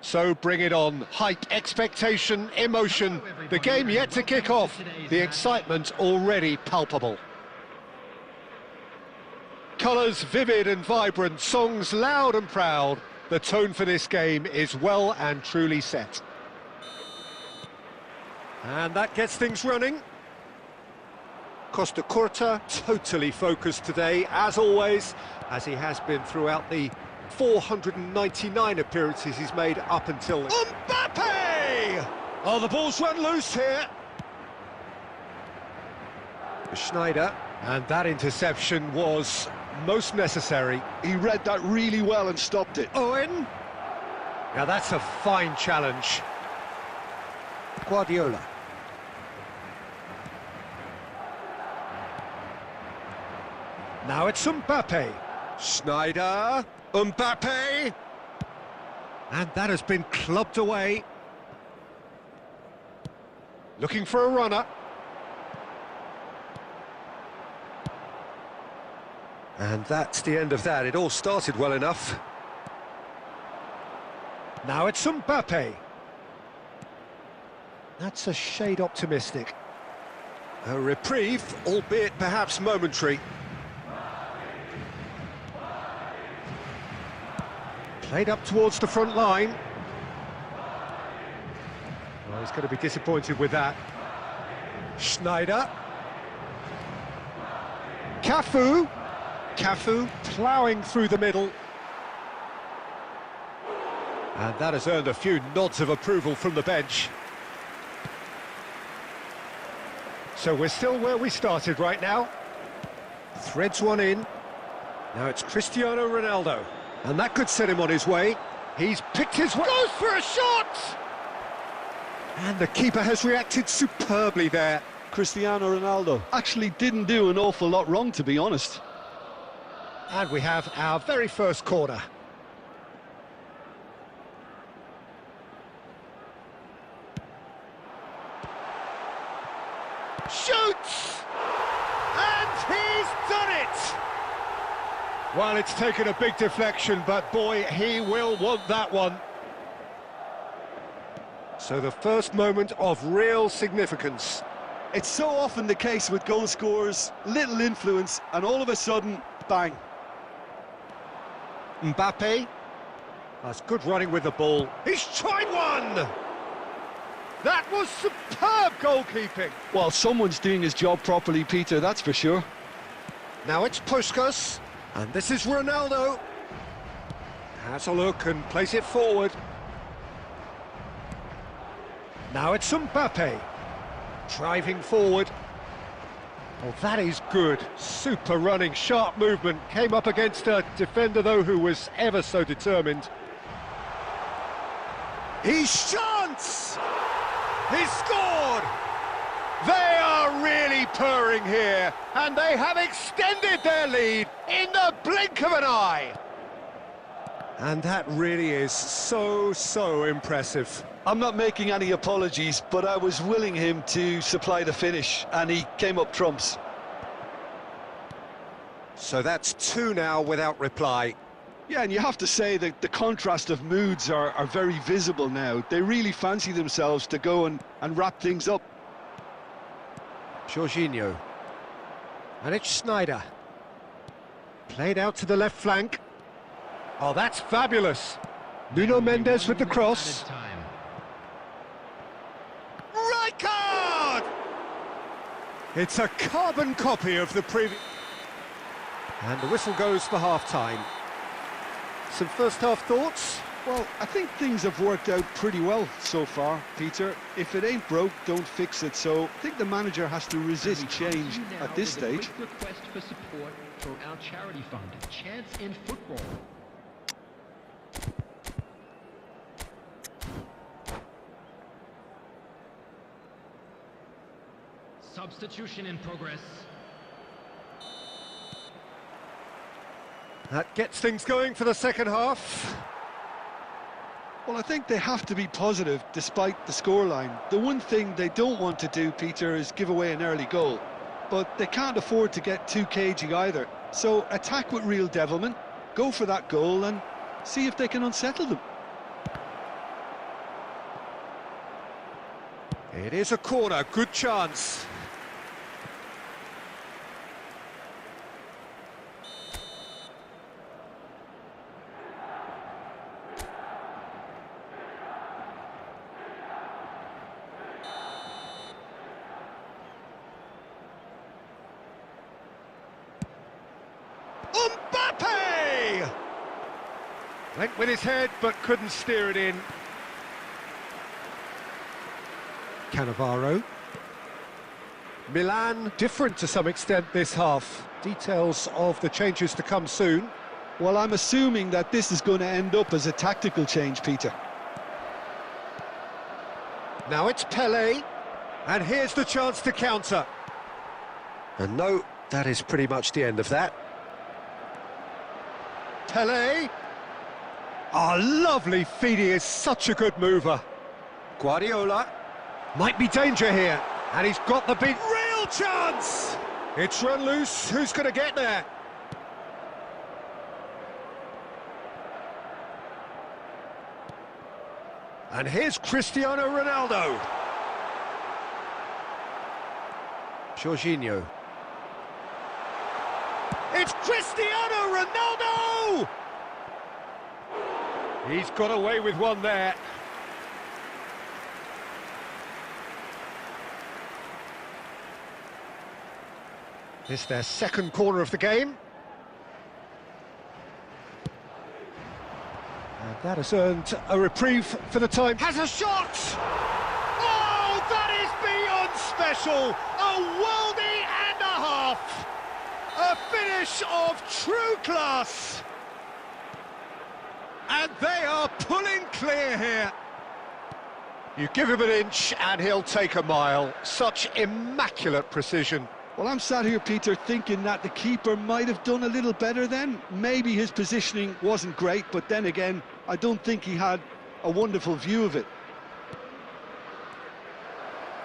So bring it on. Hype, expectation, emotion. The game yet to kick off. The excitement already palpable. Colours vivid and vibrant, songs loud and proud. The tone for this game is well and truly set. And that gets things running. Costa Curta, totally focused today, as always, as he has been throughout the 499 appearances he's made up until... Mbappe! Oh, the ball's run loose here. Schneider, and that interception was most necessary. He read that really well and stopped it. Owen. Now that's a fine challenge. Guardiola. Now it's Mbappe. Schneider. Mbappe. And that has been clubbed away. Looking for a runner. And that's the end of that. It all started well enough. Now it's Mbappe. That's a shade optimistic. A reprieve, albeit perhaps momentary. Played up towards the front line. Well, he's going to be disappointed with that. Schneider. Cafu. Cafu ploughing through the middle. And that has earned a few nods of approval from the bench. So we're still where we started right now. Threads one in. Now it's Cristiano Ronaldo. And that could set him on his way. He's picked his way. Goes for a shot! And the keeper has reacted superbly there. Cristiano Ronaldo actually didn't do an awful lot wrong, to be honest. And we have our very first corner. Shoots! And he's done it! Well, it's taken a big deflection, but boy, he will want that one. So the first moment of real significance. It's so often the case with goal scorers, little influence, and all of a sudden, bang. Mbappe. That's good running with the ball. He's tried one! That was superb goalkeeping. Well, someone's doing his job properly, Peter, that's for sure. Now it's Puskas, and this is Ronaldo. Has a look and plays it forward. Now it's Mbappe. Driving forward. Oh, that is good. Super running, sharp movement. Came up against a defender, though, who was ever so determined. He's chance! He's scored! They are really purring here, and they have extended their lead in the blink of an eye. And that really is so impressive. I'm not making any apologies, but I was willing him to supply the finish, and he came up trumps. So that's two now without reply. Yeah, and you have to say that the contrast of moods are very visible now. They really fancy themselves to go and wrap things up. Jorginho. And it's Snyder. Played out to the left flank. Oh, that's fabulous. Nuno Mendes with the cross. Right card! It's a carbon copy of the previous... And the whistle goes for half-time. Some first-half thoughts? Well, I think things have worked out pretty well so far, Peter. If it ain't broke, don't fix it. So I think the manager has to resist change at this stage. Request for support from our charity fund, Chance in Football. Substitution in progress. That gets things going for the second half. Well, I think they have to be positive despite the scoreline. The one thing they don't want to do, Peter, is give away an early goal. But they can't afford to get too cagey either. So attack with real devilment, go for that goal and see if they can unsettle them. It is a corner, good chance. Mbappe! Went with his head, but couldn't steer it in. Cannavaro. Milan, different to some extent this half. Details of the changes to come soon. Well, I'm assuming that this is going to end up as a tactical change, Peter. Now it's Pelé, and here's the chance to counter. And no, that is pretty much the end of that. Pelé. Oh, lovely feed, he is such a good mover. Guardiola. Might be danger here, and he's got the big real chance! It's run loose, who's going to get there? And here's Cristiano Ronaldo. Jorginho. It's Cristiano Ronaldo! He's got away with one there. This their second corner of the game. And that has earned a reprieve for the time. Has a shot! Oh, that is beyond special! A worldie and a half! A finish of true class! And they are pulling clear here. You give him an inch and he'll take a mile. Such immaculate precision. Well, I'm sat here, Peter, thinking that the keeper might have done a little better then. Maybe his positioning wasn't great, but then again, I don't think he had a wonderful view of it.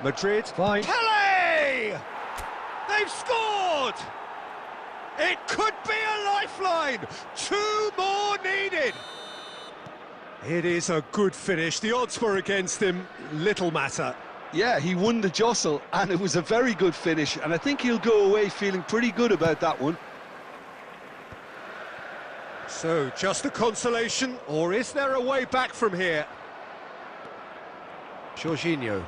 Madrid, fine. Pelé! They've scored! It could be a lifeline! 2 more needed! It is a good finish. The odds were against him. Little matter. Yeah, he won the jostle, and it was a very good finish, and I think he'll go away feeling pretty good about that one. So, just a consolation, or is there a way back from here? Jorginho.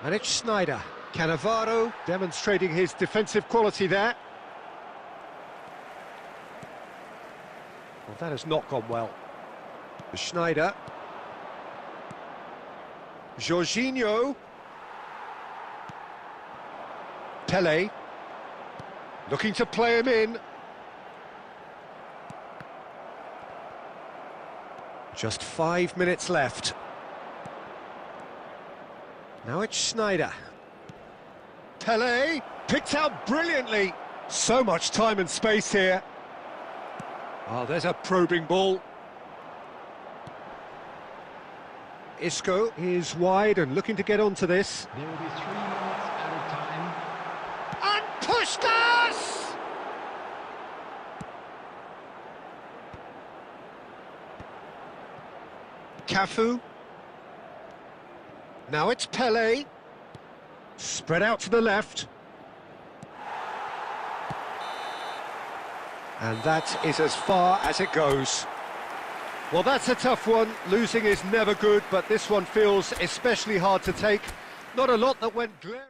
And it's Schneider. Cannavaro demonstrating his defensive quality there. Well, that has not gone well. Schneider. Jorginho. Pele. Looking to play him in. Just 5 minutes left. Now it's Schneider. Pele, picked out brilliantly. So much time and space here. Oh, there's a probing ball. Isco is wide and looking to get onto this. There will be 3 minutes out of time. And pushed us! Cafu. Now it's Pele. Spread out to the left. And that is as far as it goes. Well, that's a tough one. Losing is never good, but this one feels especially hard to take. Not a lot that went glaring.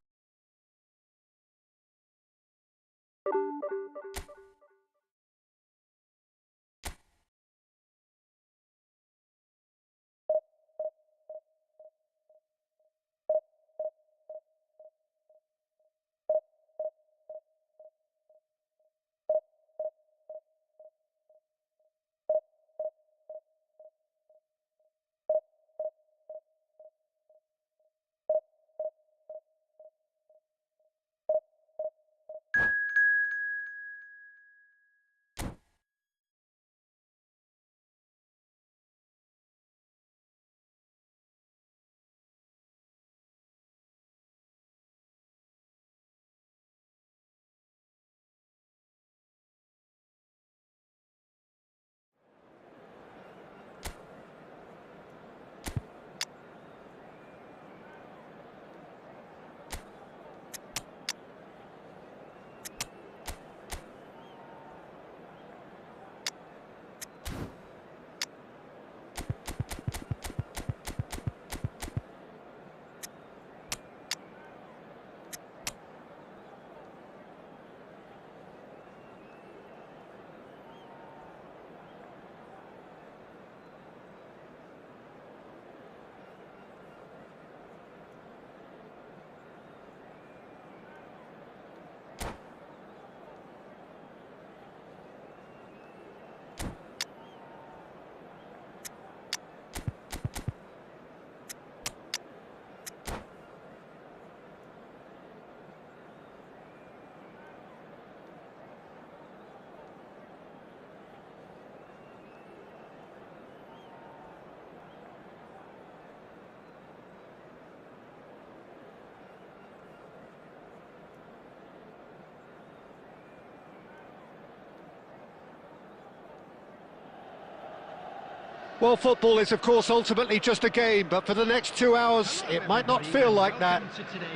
Well, football is, of course, ultimately just a game, but for the next 2 hours, it might not feel like that.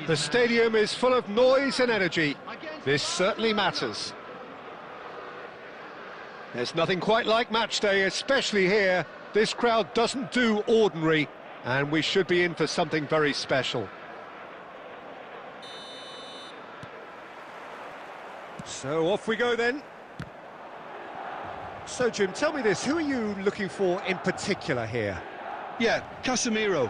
The stadium is full of noise and energy. This certainly matters. There's nothing quite like match day, especially here. This crowd doesn't do ordinary, and we should be in for something very special. So off we go then. So, Jim, tell me this, who are you looking for in particular here? Yeah, Casemiro.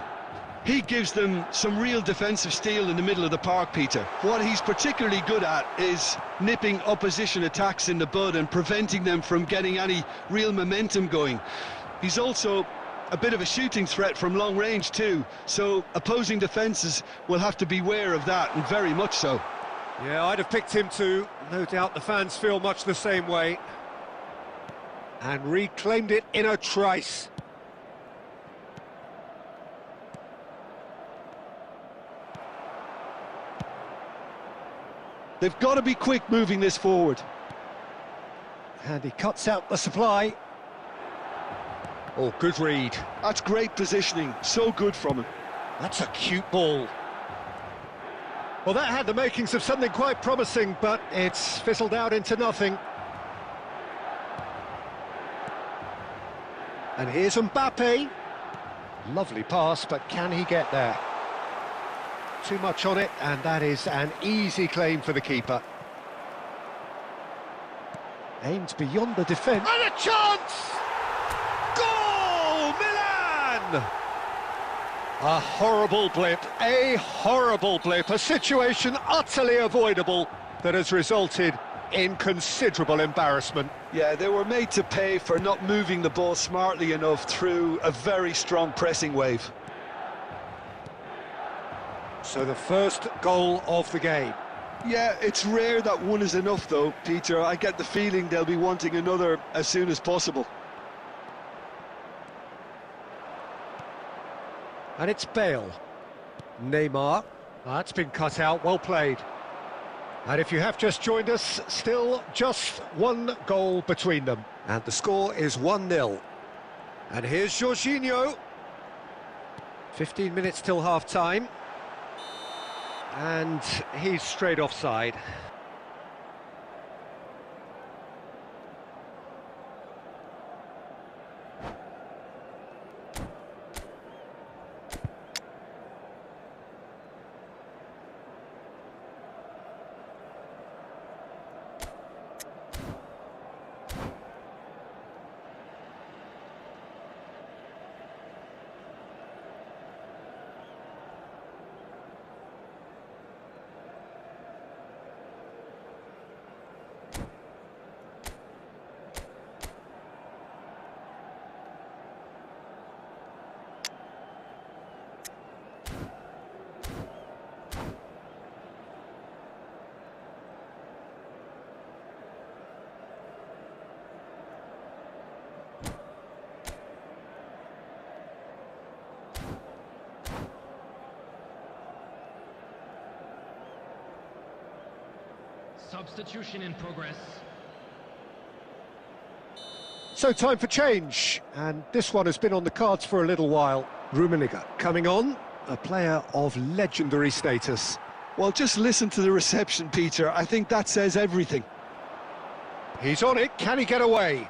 He gives them some real defensive steel in the middle of the park, Peter. What he's particularly good at is nipping opposition attacks in the bud and preventing them from getting any real momentum going. He's also a bit of a shooting threat from long range too, so opposing defences will have to beware of that, and very much so. Yeah, I'd have picked him too. No doubt the fans feel much the same way. And reclaimed it in a trice. They've got to be quick moving this forward. And he cuts out the supply. Oh, good read. That's great positioning, so good from him. That's a cute ball. Well, that had the makings of something quite promising, but it's fizzled out into nothing. And here's Mbappe. Lovely pass, but can he get there? Too much on it, and that is an easy claim for the keeper. Aimed beyond the defence. And a chance! Goal! Milan! A horrible blip, a situation utterly avoidable that has resulted in considerable embarrassment. Yeah, they were made to pay for not moving the ball smartly enough through a very strong pressing wave. So the first goal of the game. Yeah, it's rare that one is enough though, Peter. I get the feeling they'll be wanting another as soon as possible. And it's Bale. Neymar. That's been cut out, well played. And if you have just joined us, still just one goal between them. And the score is 1-0. And here's Jorginho. 15 minutes till half-time. And he's straight offside. Substitution in progress. So time for change, and this one has been on the cards for a little while. Rummenigge coming on, a player of legendary status. Well, just listen to the reception, Peter. I think that says everything. He's on it, can he get away?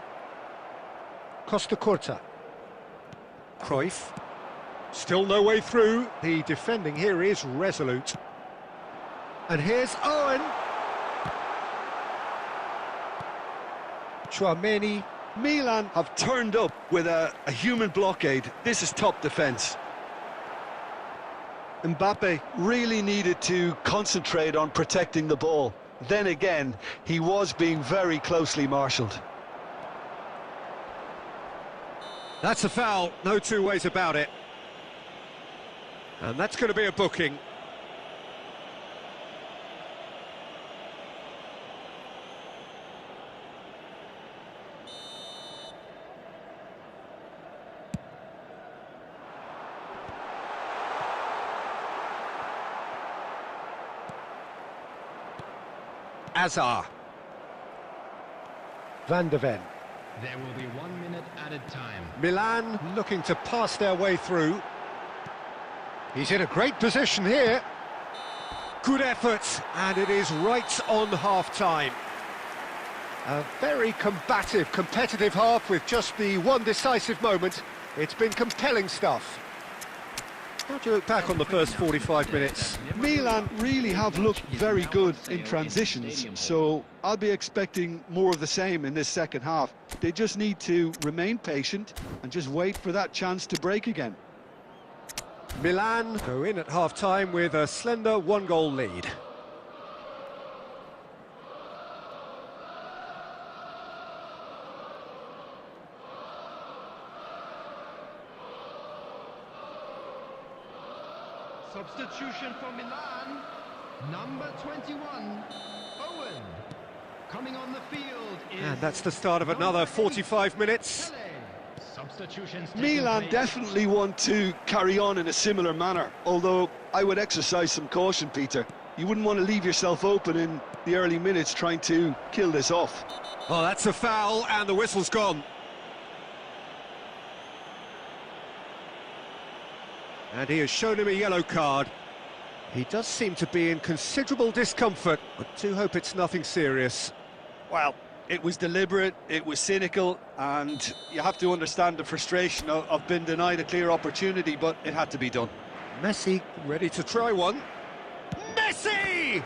Costa Curta. Cruyff. Still no way through. The defending here is resolute. And here's Owen. Chouameni. Milan have turned up with a human blockade. This is top defence. Mbappe really needed to concentrate on protecting the ball. Then again, he was being very closely marshalled. That's a foul, no two ways about it. And that's going to be a booking. Azar. Van de Ven. There will be 1 minute added time. Milan looking to pass their way through. He's in a great position here. Good effort, and it is right on half-time. A very combative, competitive half with just the one decisive moment. It's been compelling stuff. How do you look back on the first 45 minutes? Milan really have looked very good in transitions, so I'll be expecting more of the same in this second half. They just need to remain patient and just wait for that chance to break again. Milan go in at half-time with a slender one-goal lead. Substitution for Milan, number 21, Owen. Coming on the field is... And that's the start of another 45 minutes. Substitutions. Milan definitely want to carry on in a similar manner, although I would exercise some caution, Peter. You wouldn't want to leave yourself open in the early minutes trying to kill this off. Oh, that's a foul, and the whistle's gone. And he has shown him a yellow card. He does seem to be in considerable discomfort. I do hope it's nothing serious. Well, it was deliberate, it was cynical, and you have to understand the frustration of being denied a clear opportunity, but it had to be done. Messi ready to try one. Messi!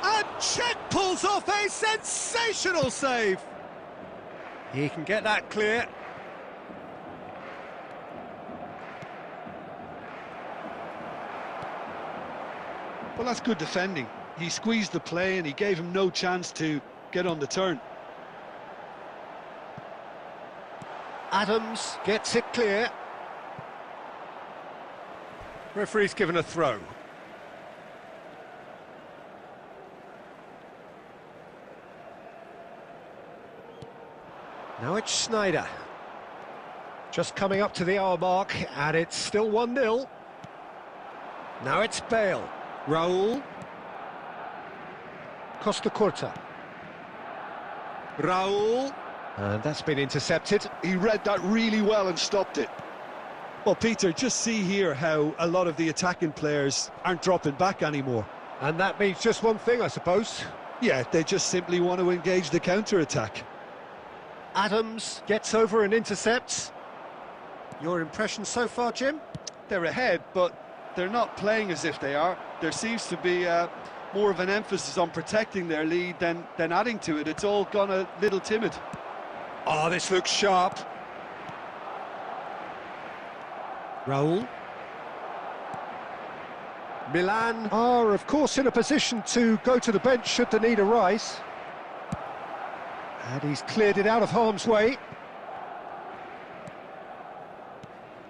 And Czech pulls off a sensational save. He can get that clear. Well, that's good defending. He squeezed the play and he gave him no chance to get on the turn. Adams gets it clear. Referee's given a throw. Now it's Schneider. Just coming up to the hour mark, and it's still 1-0. Now it's Bale. Raul. Costa Curta. Raul. And that's been intercepted. He read that really well and stopped it. Well, Peter, just see here how a lot of the attacking players aren't dropping back anymore. And that means just one thing, I suppose. Yeah, they just simply want to engage the counter-attack. Adams gets over and intercepts. Your impression so far, Jim? They're ahead, but they're not playing as if they are. There seems to be more of an emphasis on protecting their lead than adding to it. It's all gone a little timid. Oh, this looks sharp. Raul. Milan are, of course, in a position to go to the bench should the need arise. And he's cleared it out of harm's way.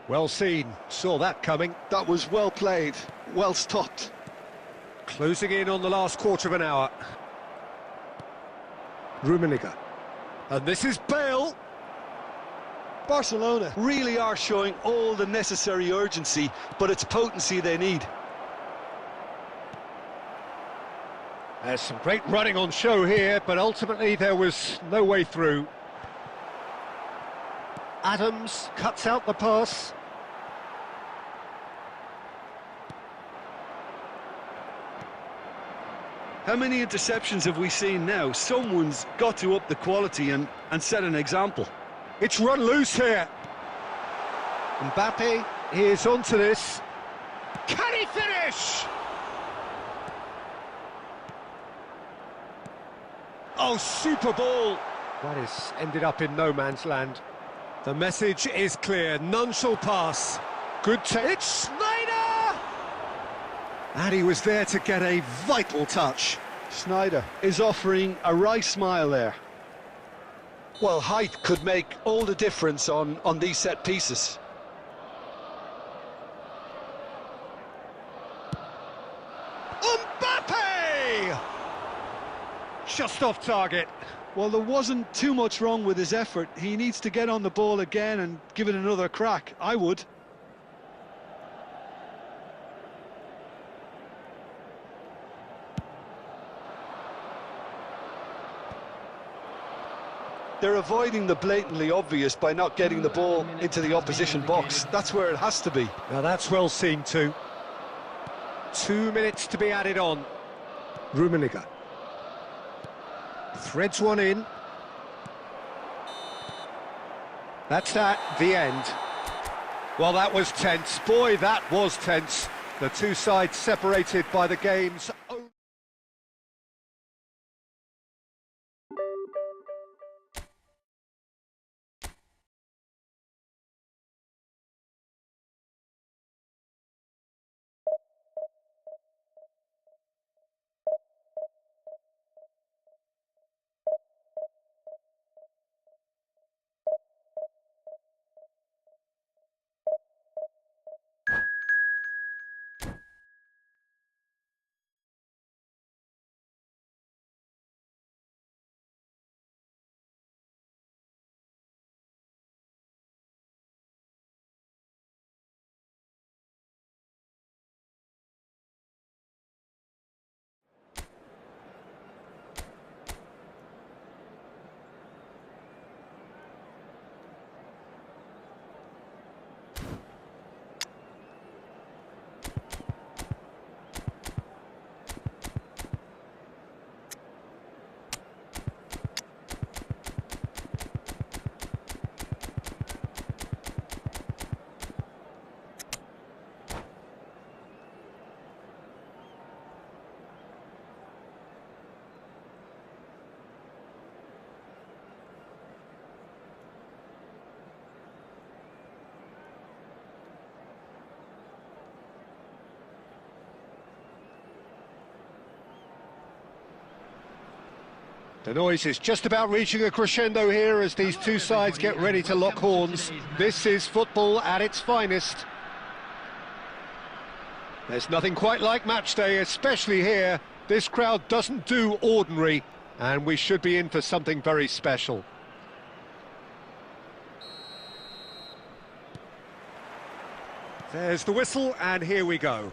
Well seen, saw that coming. That was well played, well stopped. Closing in on the last quarter of an hour. Rummenigge. And this is Bale. Barcelona really are showing all the necessary urgency, but it's potency they need. There's some great running on show here, but ultimately there was no way through. Adams cuts out the pass. How many interceptions have we seen now? Someone's got to up the quality and set an example. It's run loose here. Mbappe is onto this. Can he finish? Oh, super ball. That is ended up in no man's land. The message is clear. None shall pass. Good take. It's Schneider! And he was there to get a vital touch. Schneider is offering a wry smile there. Well, height could make all the difference on these set pieces. Mbappe! Just off target. Well, there wasn't too much wrong with his effort. He needs to get on the ball again and give it another crack. I would. They're avoiding the blatantly obvious by not getting the ball into the opposition box. That's where it has to be. Now that's well seen too. 2 minutes to be added on. Rummenigge. Threads one in. That's that, the end. Well, that was tense. Boy, that was tense. The two sides separated by the game's The noise is just about reaching a crescendo here as these two sides get ready to lock horns. This is football at its finest. There's nothing quite like match day, especially here. This crowd doesn't do ordinary, and we should be in for something very special. There's the whistle, and here we go.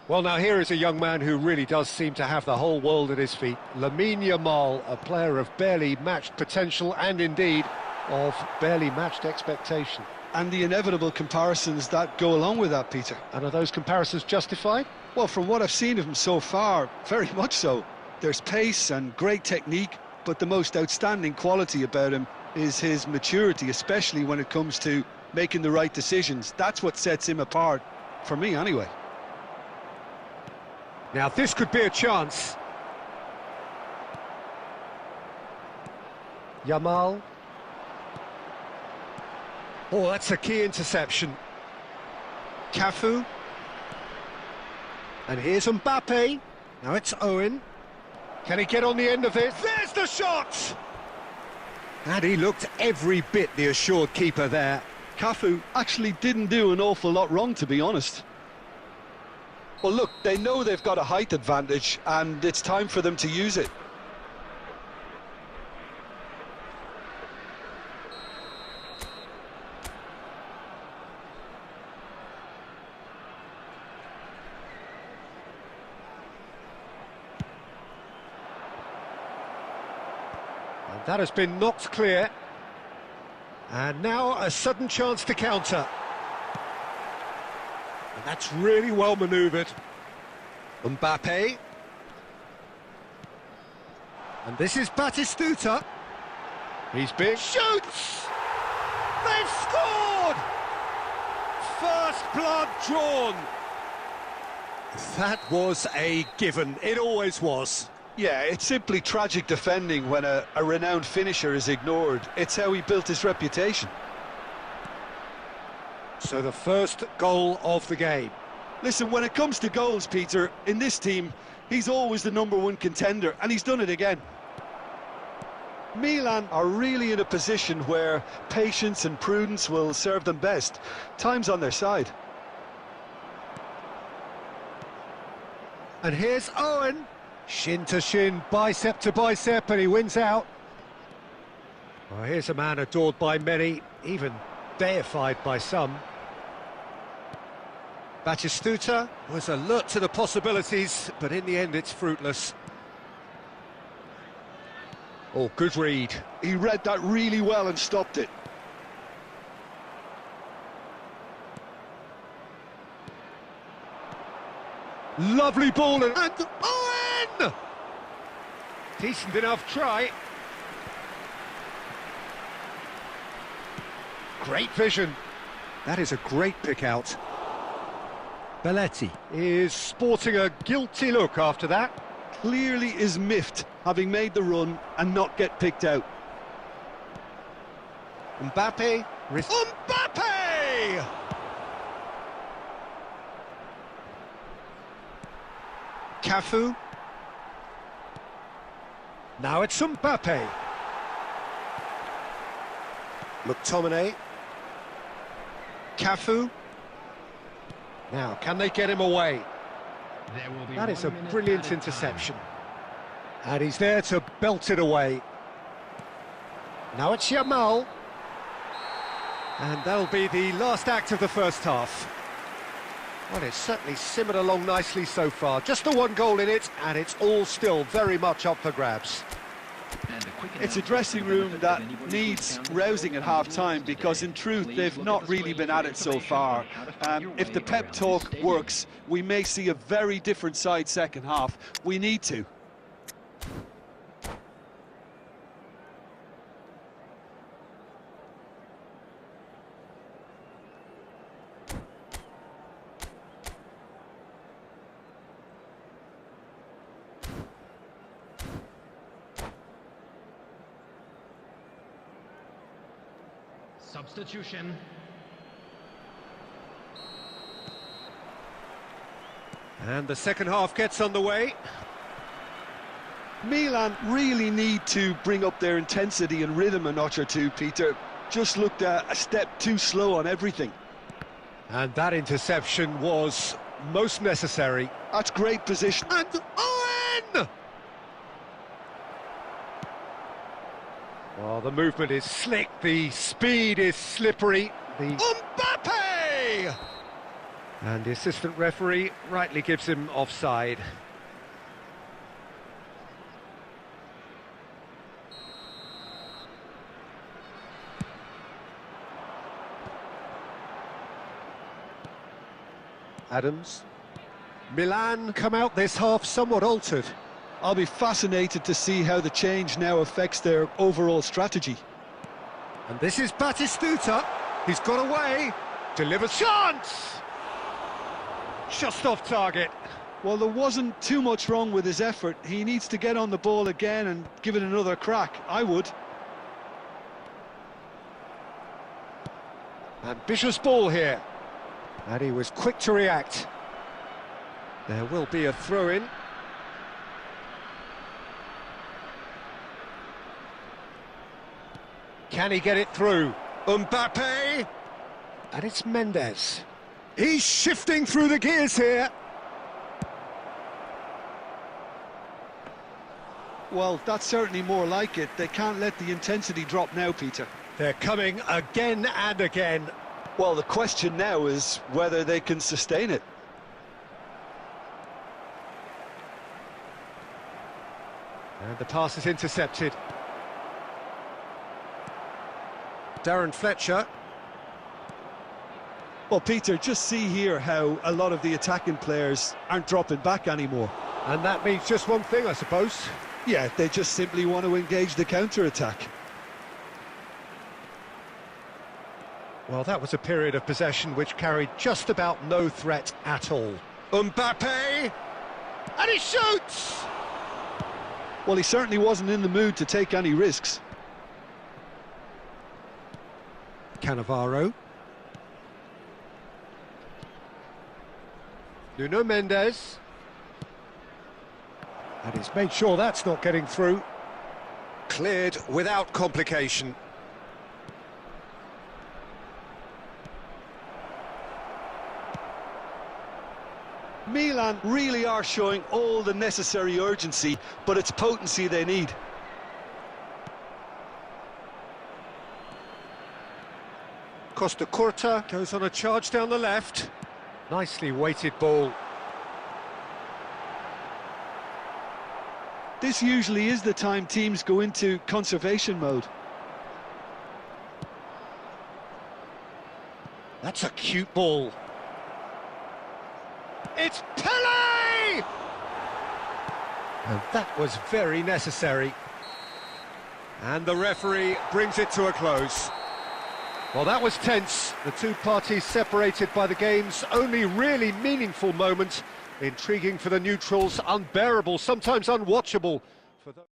Well, now here is a young man who really does seem to have the whole world at his feet. Lamine Yamal, a player of barely matched potential and indeed of barely matched expectation. And the inevitable comparisons that go along with that, Peter. And are those comparisons justified? Well, from what I've seen of him so far, very much so. There's pace and great technique, but the most outstanding quality about him is his maturity, especially when it comes to making the right decisions. That's what sets him apart, for me anyway. Now this could be a chance. Yamal. Oh, that's a key interception. Cafu. And here's Mbappe. Now it's Owen. Can he get on the end of this? There's the shot! And he looked every bit the assured keeper there. Cafu actually didn't do an awful lot wrong, to be honest. Well, look, they know they've got a height advantage, and it's time for them to use it. And that has been knocked clear. And now a sudden chance to counter. And that's really well manoeuvred. Mbappe. And this is Batistuta. He's big. Shoots! They've scored! First blood drawn. That was a given. It always was. Yeah, it's simply tragic defending when a renowned finisher is ignored. It's how he built his reputation. So the first goal of the game. Listen, when it comes to goals, Peter, in this team, he's always the #1 contender, and he's done it again. Milan are really in a position where patience and prudence will serve them best. Time's on their side. And here's Owen. Shin to shin, bicep to bicep, and he wins out. Well, here's a man adored by many, even deified by some. Batistuta was alert to the possibilities, but in the end it's fruitless. Oh, good read. He read that really well and stopped it. Lovely ball and Owen! Decent enough try. Great vision. That is a great pick out. Belletti is sporting a guilty look after that. Clearly is miffed, having made the run and not get picked out. Mbappe. Mbappe! Cafu. Now it's Mbappe. McTominay. Cafu. Now, can they get him away? That is a brilliant interception. And he's there to belt it away. Now it's Yamal. And that'll be the last act of the first half. Well, it's certainly simmered along nicely so far. Just the one goal in it, and it's all still very much up for grabs. It's a dressing room that needs rousing at half-time, because in truth they've not really been at it so far. If the pep talk works, we may see a very different side second half. We need to. Substitution. And the second half gets underway. Milan really need to bring up their intensity and rhythm a notch or two, Peter. Just looked a step too slow on everything. And that interception was most necessary. That's great position. And Owen! Well, the movement is slick, the speed is slippery. The Mbappe! And the assistant referee rightly gives him offside. Adams. Milan come out this half somewhat altered. I'll be fascinated to see how the change now affects their overall strategy. And this is Batistuta. He's got away. Delivers chance! Just off target. Well, there wasn't too much wrong with his effort. He needs to get on the ball again and give it another crack. I would. Ambitious ball here. And he was quick to react. There will be a throw-in. Can he get it through? Mbappe! And it's Mendes. He's shifting through the gears here. Well, that's certainly more like it. They can't let the intensity drop now, Peter. They're coming again and again. Well, the question now is whether they can sustain it. And the pass is intercepted. Darren Fletcher. Well, Peter, just see here how a lot of the attacking players aren't dropping back anymore. And that means just one thing, I suppose. Yeah, they just simply want to engage the counter-attack. Well, that was a period of possession which carried just about no threat at all. Mbappe! And he shoots! Well, he certainly wasn't in the mood to take any risks. Cannavaro. Nuno Mendes. And he's made sure that's not getting through. Cleared without complication. Milan really are showing all the necessary urgency, but it's potency they need. Costa Curta goes on a charge down the left. Nicely weighted ball. This usually is the time teams go into conservation mode. That's a cute ball. It's Pele! And that was very necessary. And the referee brings it to a close. Well, that was tense. The two parties separated by the game's only really meaningful moment. Intriguing for the neutrals, unbearable, sometimes unwatchable for those.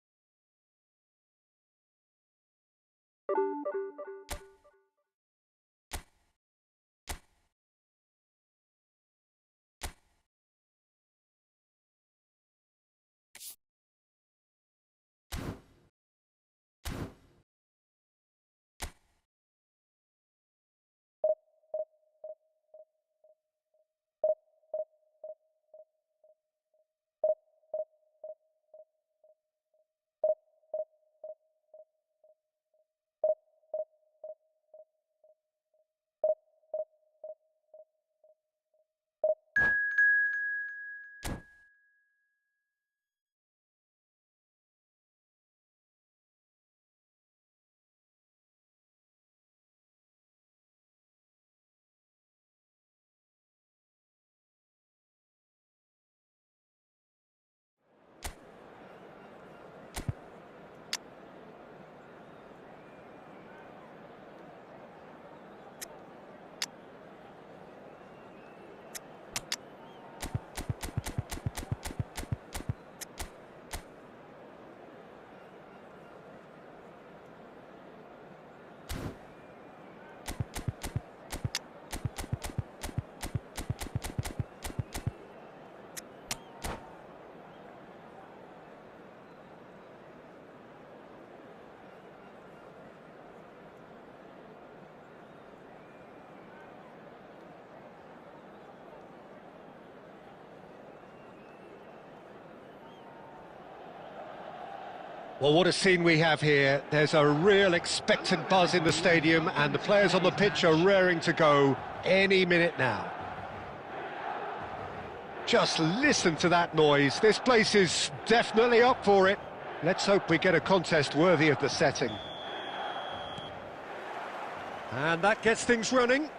Well, what a scene we have here. There's a real expectant buzz in the stadium, and the players on the pitch are raring to go any minute now. Just listen to that noise. This place is definitely up for it. Let's hope we get a contest worthy of the setting. And that gets things running.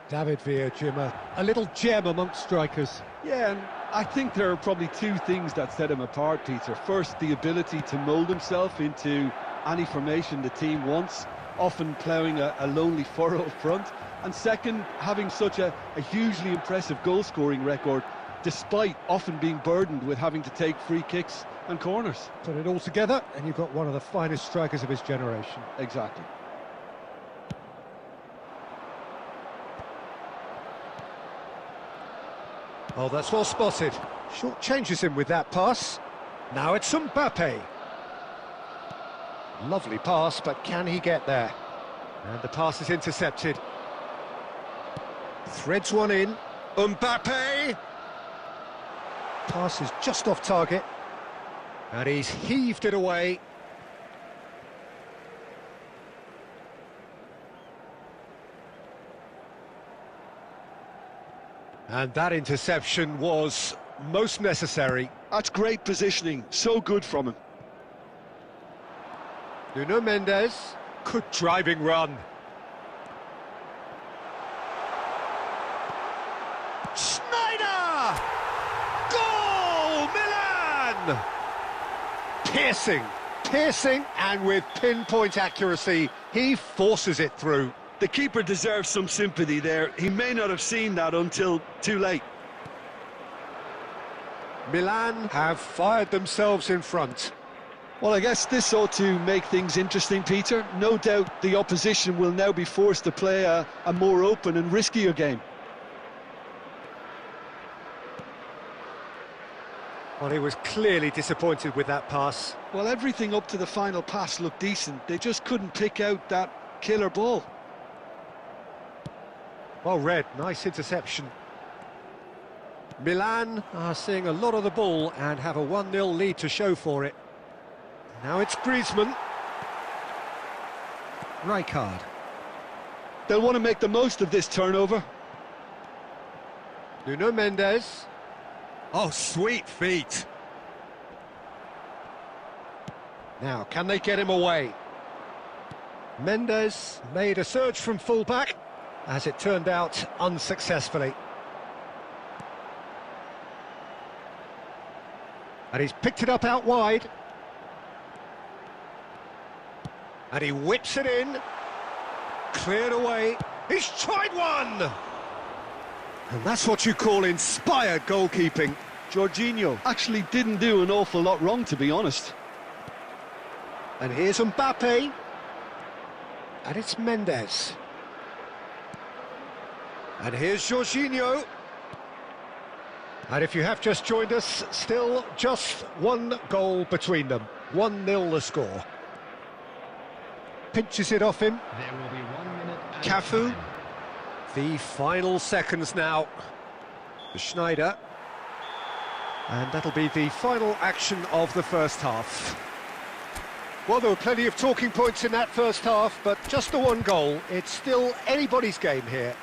David Villa, Jim, a little gem amongst strikers. Yeah, and I think there are probably two things that set him apart, Peter. First, the ability to mould himself into any formation the team wants, often ploughing a lonely furrow up front. And second, having such a hugely impressive goal-scoring record, despite often being burdened with having to take free kicks and corners. Put it all together, and you've got one of the finest strikers of his generation. Exactly. Oh, that's well spotted. Short changes him with that pass. Now it's Mbappe. Lovely pass, but can he get there? And the pass is intercepted. Threads one in. Mbappe! Pass is just off target. And he's heaved it away. And that interception was most necessary. That's great positioning, so good from him. Nuno Mendes, good driving run. Schneider! Goal, Milan! Piercing, and with pinpoint accuracy, he forces it through. The keeper deserves some sympathy there. He may not have seen that until too late. Milan have fired themselves in front. Well, I guess this ought to make things interesting, Peter. No doubt the opposition will now be forced to play a more open and riskier game. Well, he was clearly disappointed with that pass. Well, everything up to the final pass looked decent. They just couldn't pick out that killer ball. Well read, nice interception. Milan are seeing a lot of the ball and have a 1-0 lead to show for it. Now it's Griezmann. Rijkaard. They'll want to make the most of this turnover. Nuno Mendes. Oh, sweet feet. Now, can they get him away? Mendes made a surge from full-back. As it turned out, unsuccessfully. And he's picked it up out wide. And he whips it in. Cleared away. He's tried one! And that's what you call inspired goalkeeping. Jorginho actually didn't do an awful lot wrong, to be honest. And here's Mbappe. And it's Mendes. And here's Jorginho. And if you have just joined us, still just one goal between them. 1-0 the score. Pinches it off him. There will be 1 minute. Cafu. The final seconds now. The Schneider. And that'll be the final action of the first half. Well, there were plenty of talking points in that first half, but just the one goal. It's still anybody's game here.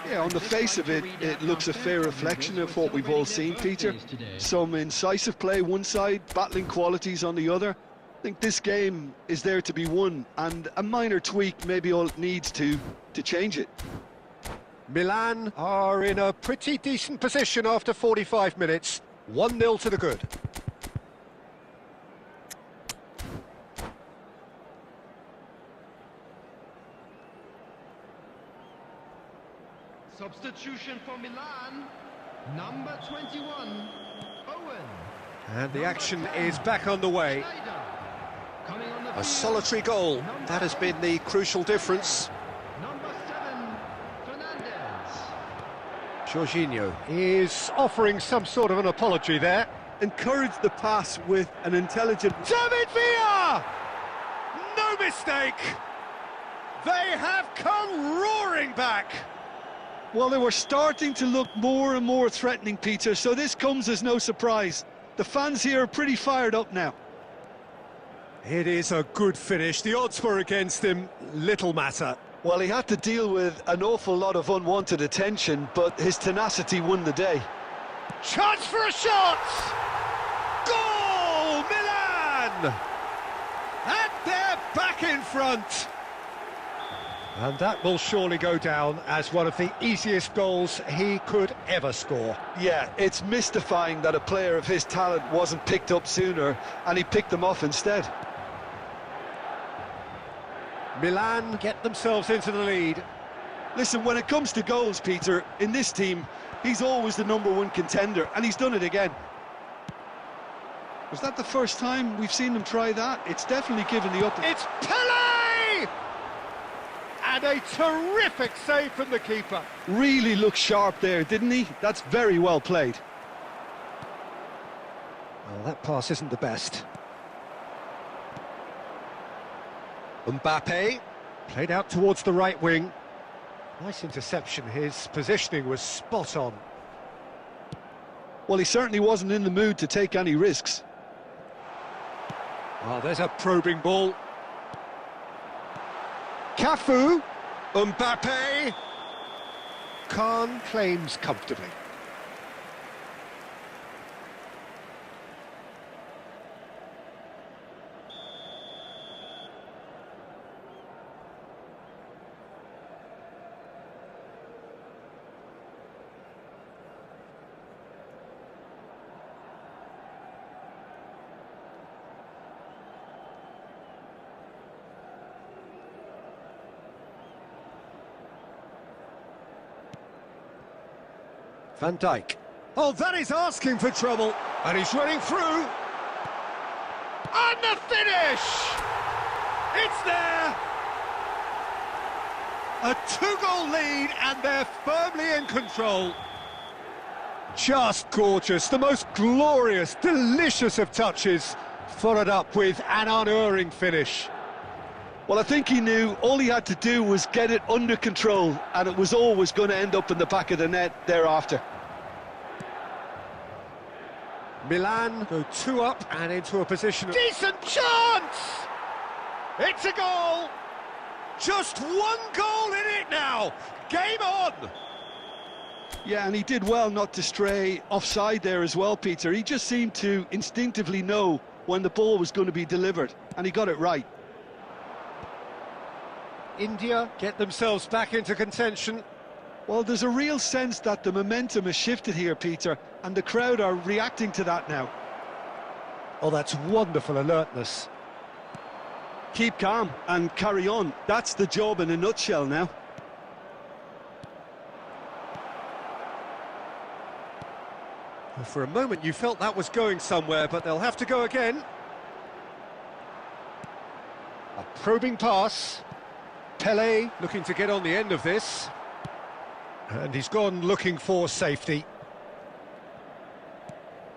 Yeah, on the face of it, it looks a fair reflection of what we've all seen, Peter. Some incisive play one side, battling qualities on the other. I think this game is there to be won, and a minor tweak maybe all it needs to change it. Milan are in a pretty decent position after 45 minutes. 1-0 to the good. Substitution for Milan, number 21, Owen. And the action is back underway. A solitary goal, that has been the crucial difference. Number 7, Fernandez. Jorginho is offering some sort of an apology there. Encourage the pass with an intelligent... David Villa! No mistake! They have come roaring back! Well, they were starting to look more and more threatening, Peter, so this comes as no surprise. The fans here are pretty fired up now. It is a good finish. The odds were against him, little matter. Well, he had to deal with an awful lot of unwanted attention, but his tenacity won the day. Chance for a shot! Goal, Milan! And they're back in front. And that will surely go down as one of the easiest goals he could ever score. Yeah, it's mystifying that a player of his talent wasn't picked up sooner, and he picked them off instead. Milan get themselves into the lead. Listen, when it comes to goals, Peter, in this team, he's always the #1 contender, and he's done it again. Was that the first time we've seen them try that? It's definitely given the upper... It's Pele! And a terrific save from the keeper. Really looked sharp there, didn't he? That's very well played. Well, that pass isn't the best. Mbappe, played out towards the right wing. Nice interception, his positioning was spot on. Well, he certainly wasn't in the mood to take any risks. Oh, there's a probing ball. Cafu, Mbappe. Khan claims comfortably. Van Dijk. Oh, that is asking for trouble. And he's running through. And the finish! It's there! A 2-goal lead, and they're firmly in control. Just gorgeous. The most glorious, delicious of touches. Followed up with an unerring finish. Well, I think he knew all he had to do was get it under control, and it was always going to end up in the back of the net thereafter. Milan go 2 up and into a position of... Decent chance! It's a goal! Just 1 goal in it now! Game on! Yeah, and he did well not to stray offside there as well, Peter. He just seemed to instinctively know when the ball was going to be delivered, and he got it right. India get themselves back into contention. Well, there's a real sense that the momentum has shifted here, Peter, and the crowd are reacting to that now. Oh, that's wonderful alertness. Keep calm and carry on. That's the job in a nutshell now. For a moment you felt that was going somewhere, but they'll have to go again. A probing pass. Pele looking to get on the end of this. And he's gone looking for safety.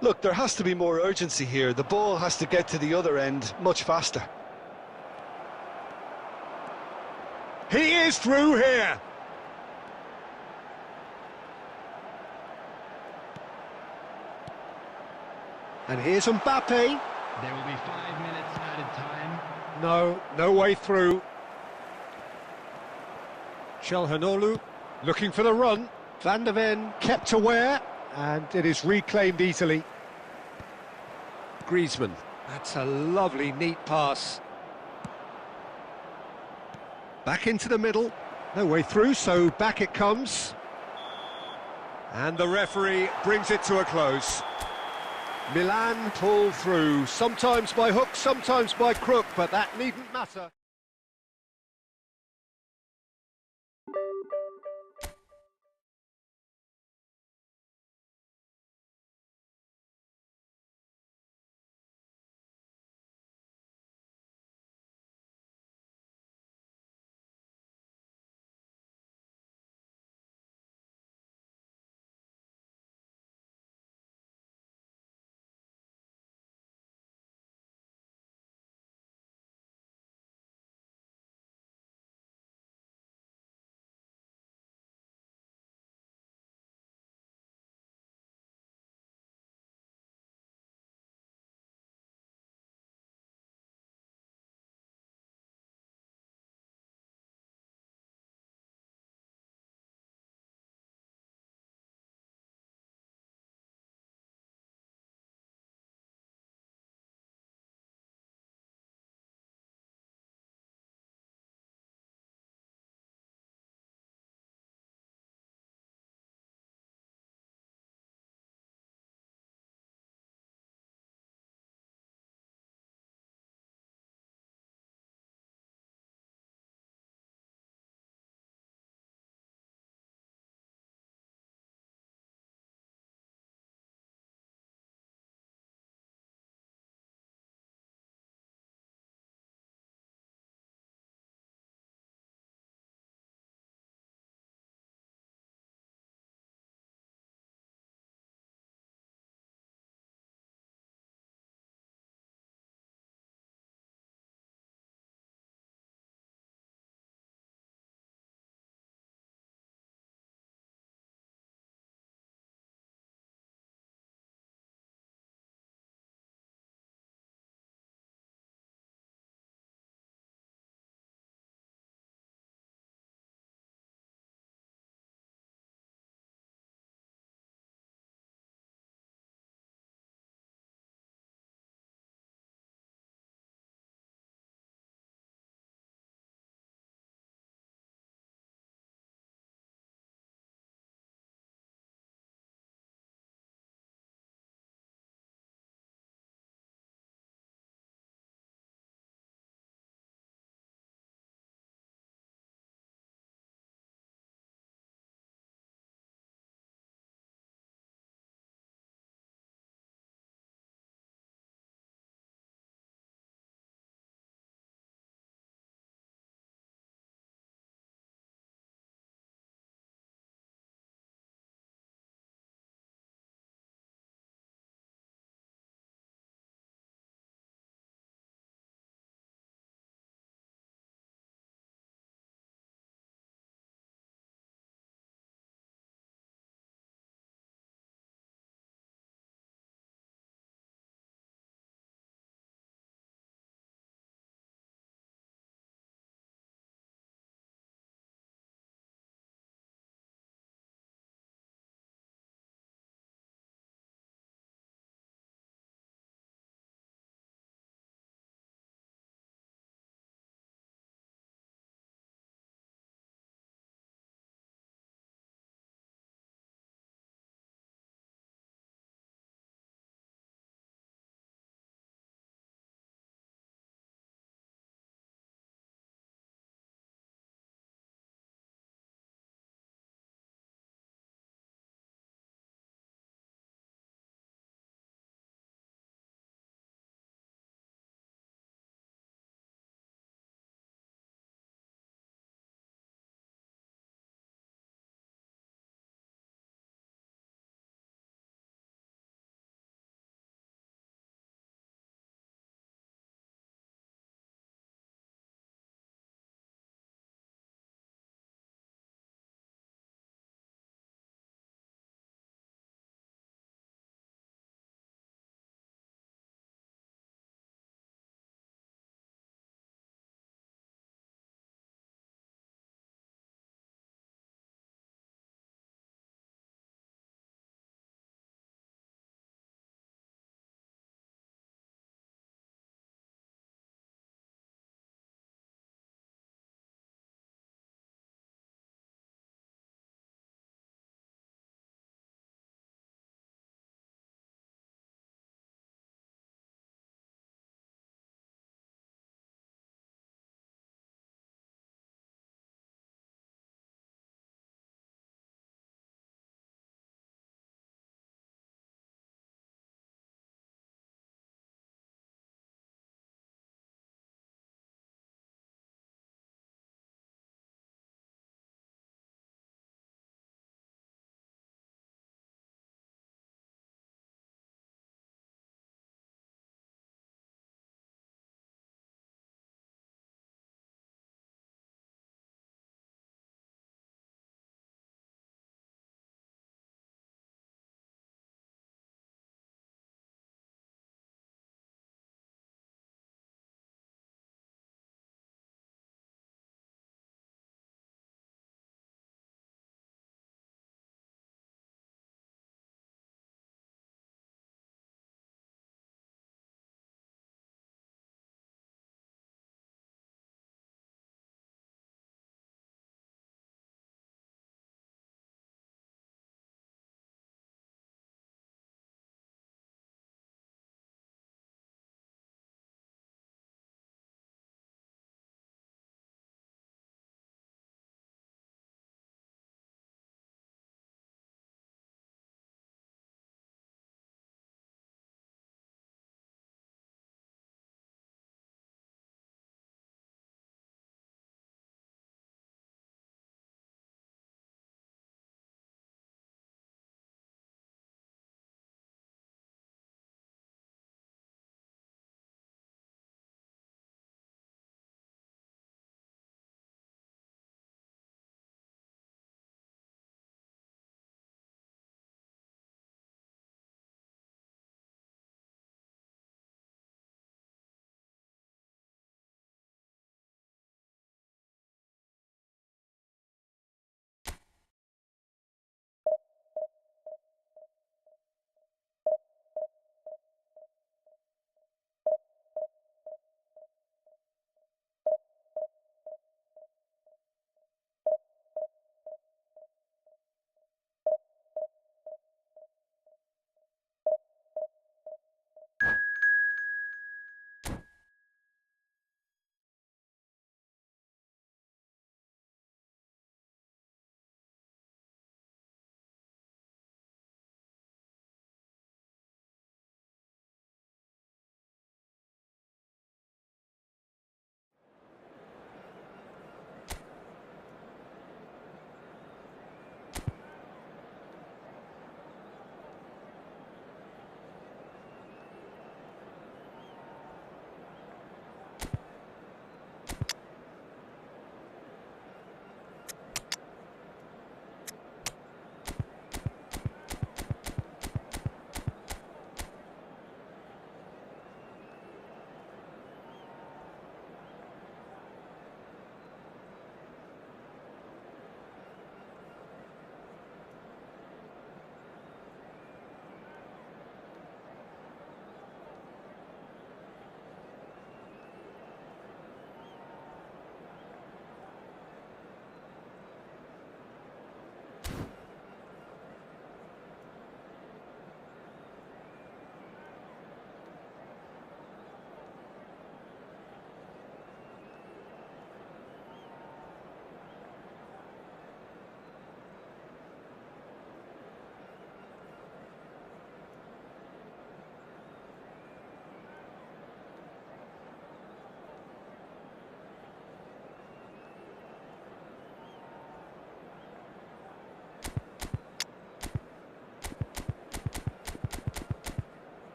Look, there has to be more urgency here. The ball has to get to the other end much faster. He is through here. And here's Mbappe. There will be 5 minutes added time. No way through. Çalhanoğlu looking for the run. Van der Ven kept aware, and it is reclaimed easily. Griezmann, that's a lovely, neat pass. Back into the middle, no way through, so back it comes. And the referee brings it to a close. Milan pull through, sometimes by hook, sometimes by crook, but that needn't matter.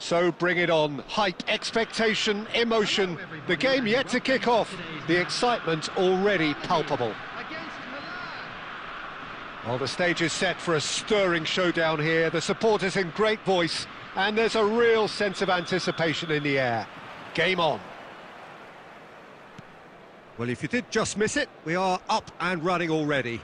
So bring it on. Hype, expectation, emotion. The game yet to kick off. The excitement already palpable. Well, the stage is set for a stirring showdown here. The supporters in great voice, and there's a real sense of anticipation in the air. Game on. Well, if you did just miss it, we are up and running already.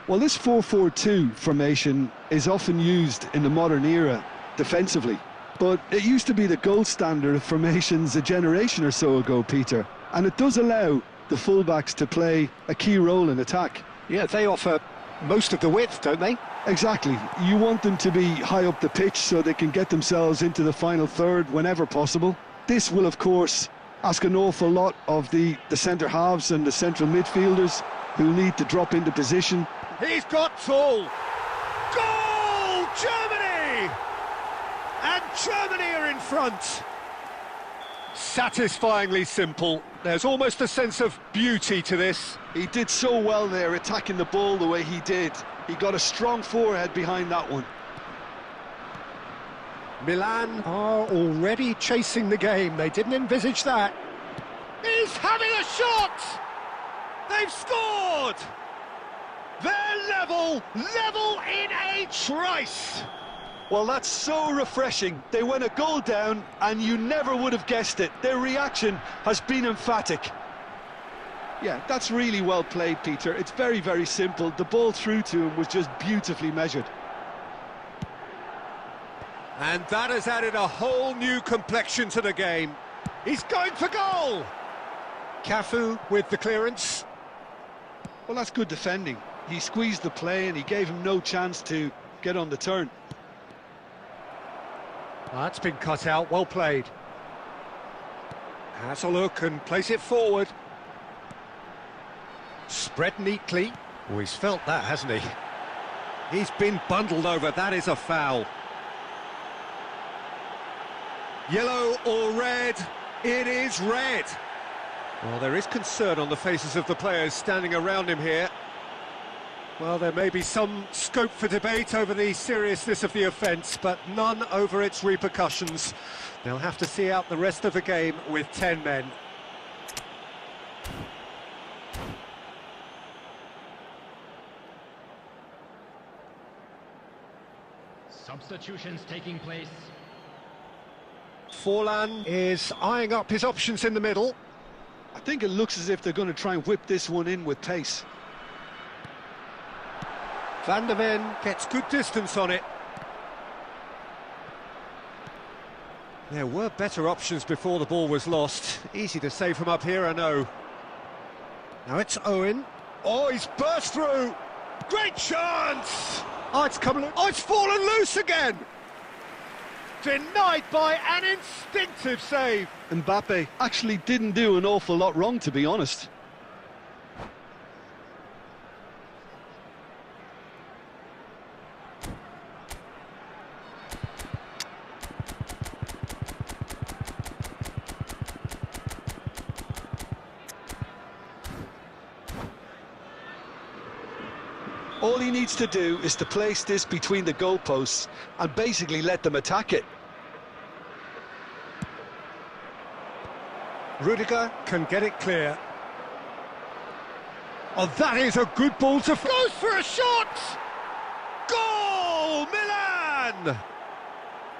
Well, this 4-4-2 formation is often used in the modern era defensively, but it used to be the gold standard of formations a generation or so ago, Peter, and it does allow the fullbacks to play a key role in attack. Yeah, they offer most of the width, don't they? Exactly. You want them to be high up the pitch so they can get themselves into the final third whenever possible. This will, of course, ask an awful lot of the centre halves and the central midfielders who need to drop into position. He's got tall. Goal! Germany! And Germany are in front. Satisfyingly simple. There's almost a sense of beauty to this. He did so well there, attacking the ball the way he did. He got a strong forehead behind that one. Milan are already chasing the game. They didn't envisage that. He's having a shot! They've scored! They're level in a trice! Well, that's so refreshing. They went a goal down and you never would have guessed it. Their reaction has been emphatic. Yeah, that's really well played, Peter. It's very, very simple. The ball through to him was just beautifully measured. And that has added a whole new complexion to the game. He's going for goal! Cafu with the clearance. Well, that's good defending. He squeezed the play and he gave him no chance to get on the turn. That's been cut out, well played. Has a look and place it forward. Spread neatly. Oh, he's felt that, hasn't he? He's been bundled over, that is a foul. Yellow or red? It is red. Well, there is concern on the faces of the players standing around him here. Well, there may be some scope for debate over the seriousness of the offence, but none over its repercussions. They'll have to see out the rest of the game with 10 men. Substitutions taking place. Forlan is eyeing up his options in the middle. I think it looks as if they're going to try and whip this one in with pace. Van der Ven gets good distance on it. There were better options before the ball was lost. Easy to save from up here, I know. Now it's Owen. Oh, he's burst through! Great chance! Oh, it's coming... Oh, it's fallen loose again! Denied by an instinctive save. Mbappe actually didn't do an awful lot wrong, to be honest. All he needs to do is to place this between the goalposts and basically let them attack it. Rudiger can get it clear. Oh, that is a good ball to... Goes for a shot! Goal! Milan!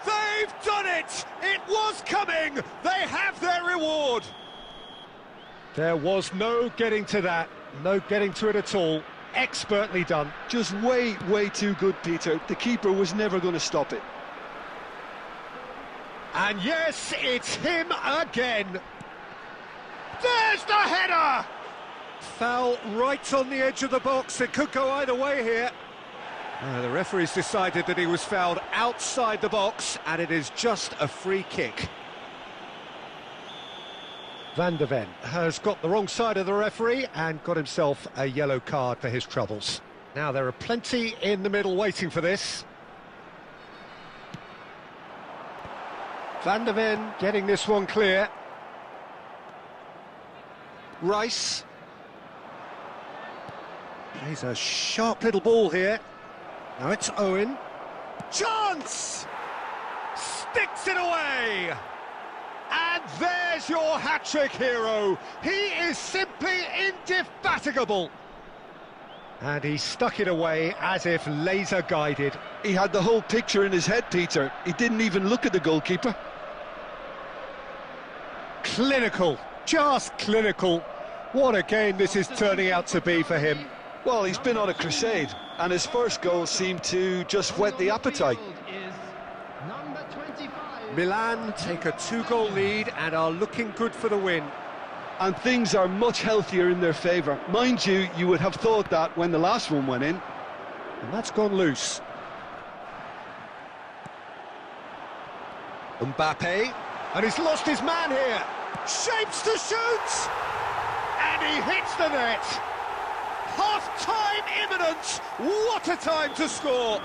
They've done it! It was coming! They have their reward! There was no getting to that. No getting to it at all. Expertly done. Just way too good, Peter. The keeper was never going to stop it. And yes, it's him again. There's the header! Foul right on the edge of the box. It could go either way here. The referee's decided that he was fouled outside the box, and it is just a free kick. Van der Ven has got the wrong side of the referee and got himself a yellow card for his troubles. Now, there are plenty in the middle waiting for this. Van der Ven getting this one clear. Rice. He's a sharp little ball here. Now it's Owen. Chance! sticks it away! And there's your hat-trick hero. He is simply indefatigable. And he stuck it away as if laser-guided. He had the whole picture in his head, Peter. He didn't even look at the goalkeeper. Clinical, just clinical. What a game this is turning out to be for him. Well, he's been on a crusade, and his first goal seemed to just whet the appetite. Milan take a 2-goal lead and are looking good for the win. And things are much healthier in their favour. Mind you, you would have thought that when the last one went in. And that's gone loose. Mbappe, and he's lost his man here. Shapes to shoot! And he hits the net. Half-time imminent. What a time to score.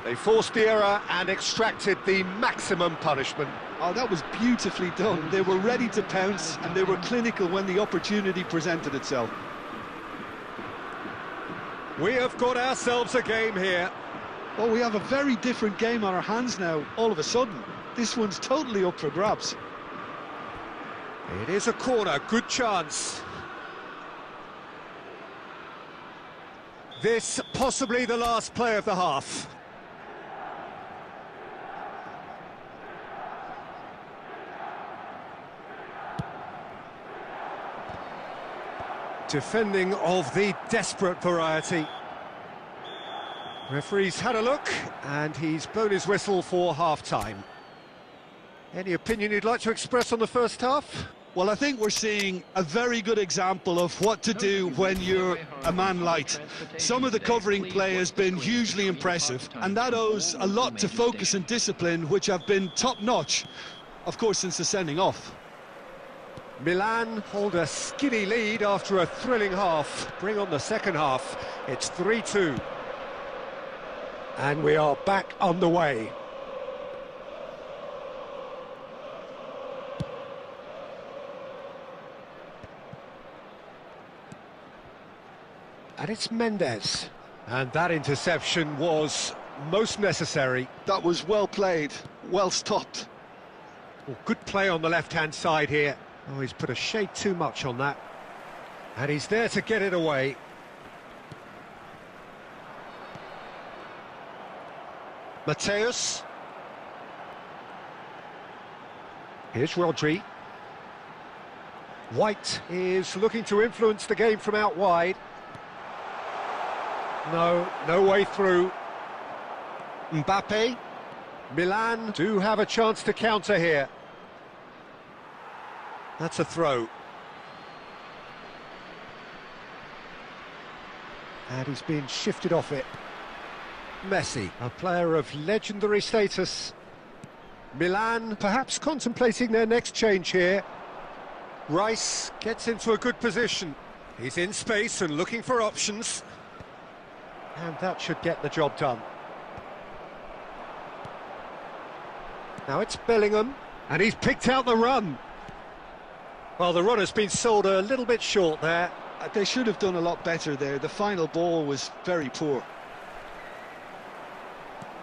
They forced the error and extracted the maximum punishment. Oh, that was beautifully done. They were ready to pounce, and they were clinical when the opportunity presented itself. We have got ourselves a game here. Oh, we have a very different game on our hands now, all of a sudden. This one's totally up for grabs. It is a corner, good chance. This possibly the last play of the half. Defending of the desperate variety. Referee's had a look, and he's blown his whistle for half-time. Any opinion you'd like to express on the first half? Well, I think we're seeing a very good example of what to do when you're a man light. Some of the covering play has been hugely impressive, and that owes a lot to focus and discipline, which have been top-notch, of course, since the sending off. Milan hold a skinny lead after a thrilling half. Bring on the second half. It's 3-2. And we are back on the way. And it's Mendes. And that interception was most necessary. That was well played, well stopped. Well, good play on the left-hand side here. Oh, he's put a shade too much on that. And he's there to get it away. Mateus. Here's Rodri. White is looking to influence the game from out wide. No way through. Mbappe. Milan do have a chance to counter here. That's a throw. And he's been shifted off it. Messi, a player of legendary status. Milan perhaps contemplating their next change here. Rice gets into a good position. He's in space and looking for options. And that should get the job done. Now it's Bellingham, and he's picked out the run. Well, the run has been sold a little bit short there. They should have done a lot better there. The final ball was very poor.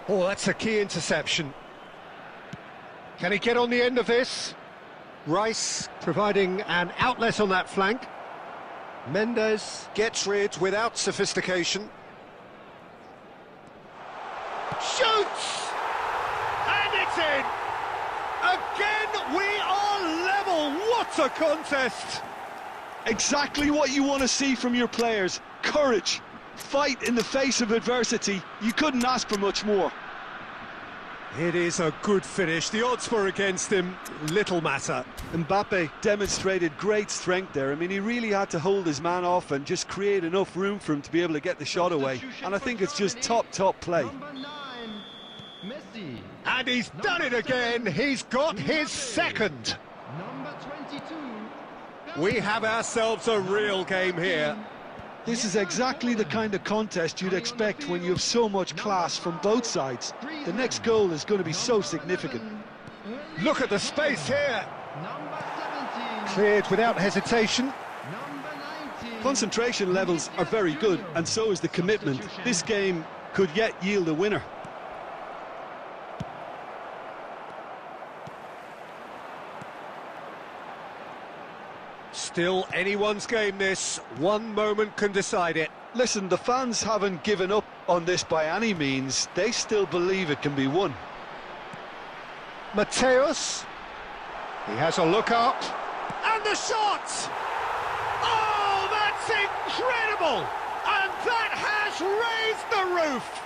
Oh, that's a key interception. Can he get on the end of this? Rice providing an outlet on that flank. Mendes gets rid without sophistication. Shoots! And it's in! Again, we are level! What a contest! Exactly what you want to see from your players. Courage, fight in the face of adversity. You couldn't ask for much more. It is a good finish. The odds were against him. Little matter. Mbappe demonstrated great strength there. I mean, he really had to hold his man off and just create enough room for him to be able to get the shot away. And I think it's just top play. And he's done it again. He's got his second. We have ourselves a real game here. This is exactly the kind of contest you'd expect when you have so much class from both sides. The next goal is going to be so significant. Look at the space here. Cleared without hesitation. Concentration levels are very good, and so is the commitment. This game could yet yield a winner. Still anyone's game this. One moment can decide it. Listen, the fans haven't given up on this by any means. They still believe it can be won. Mateus. He has a look up. And the shot! Oh, that's incredible! And that has raised the roof!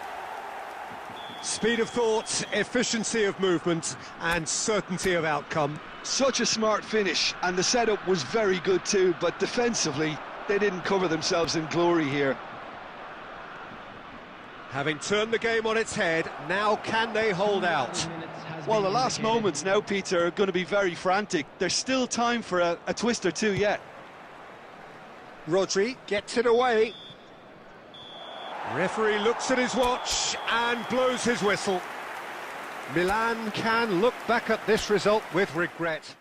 Speed of thought, efficiency of movement, and certainty of outcome. Such a smart finish, and the setup was very good too, but defensively, they didn't cover themselves in glory here. Having turned the game on its head, now can they hold out? Well, the last moments now, Peter, are going to be very frantic. There's still time for a twist or two yet. Rodri gets it away. Referee looks at his watch and blows his whistle. Milan can look back at this result with regret.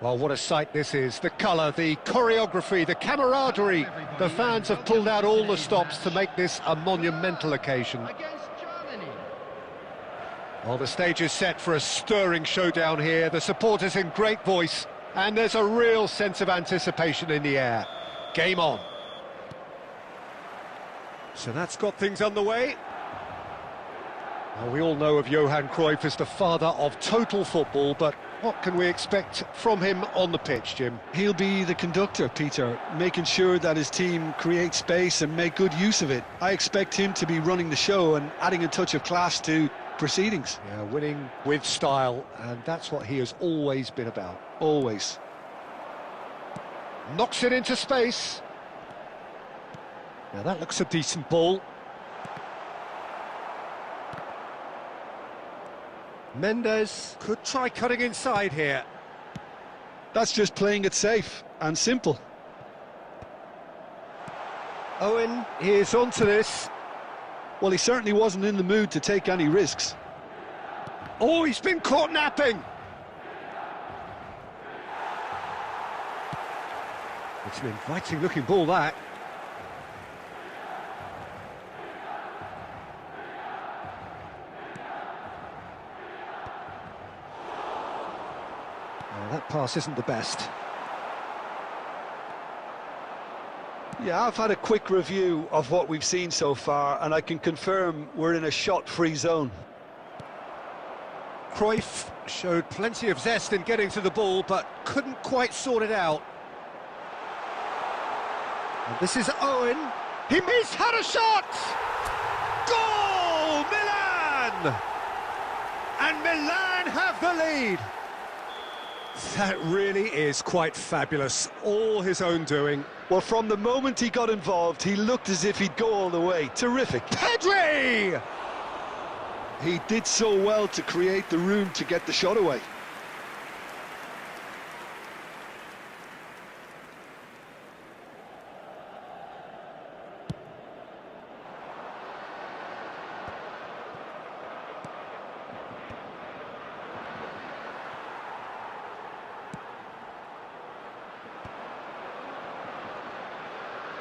Well, what a sight this is. The colour, the choreography, the camaraderie. The fans have pulled out all the stops to make this a monumental occasion. Against Germany. Well, the stage is set for a stirring showdown here. The supporters in great voice, and there's a real sense of anticipation in the air. Game on. So that's got things underway. Well, we all know of Johan Cruyff as the father of total football, but what can we expect from him on the pitch, Jim? He'll be the conductor, Peter, making sure that his team create space and make good use of it. I expect him to be running the show and adding a touch of class to proceedings. Yeah, winning with style, and that's what he has always been about. Always. Knocks it into space. Now that looks a decent ball. Mendes could try cutting inside here. That's just playing it safe and simple. Owen is onto this. Well, he certainly wasn't in the mood to take any risks. Oh, he's been caught napping. It's an inviting looking ball, that. That pass isn't the best. Yeah, I've had a quick review of what we've seen so far, and I can confirm we're in a shot-free zone. Cruyff showed plenty of zest in getting to the ball, but couldn't quite sort it out. And this is Owen. He missed, had a shot! Goal! Milan! And Milan have the lead. That really is quite fabulous, all his own doing. Well, from the moment he got involved, he looked as if he'd go all the way. Terrific. Pedri! He did so well to create the room to get the shot away.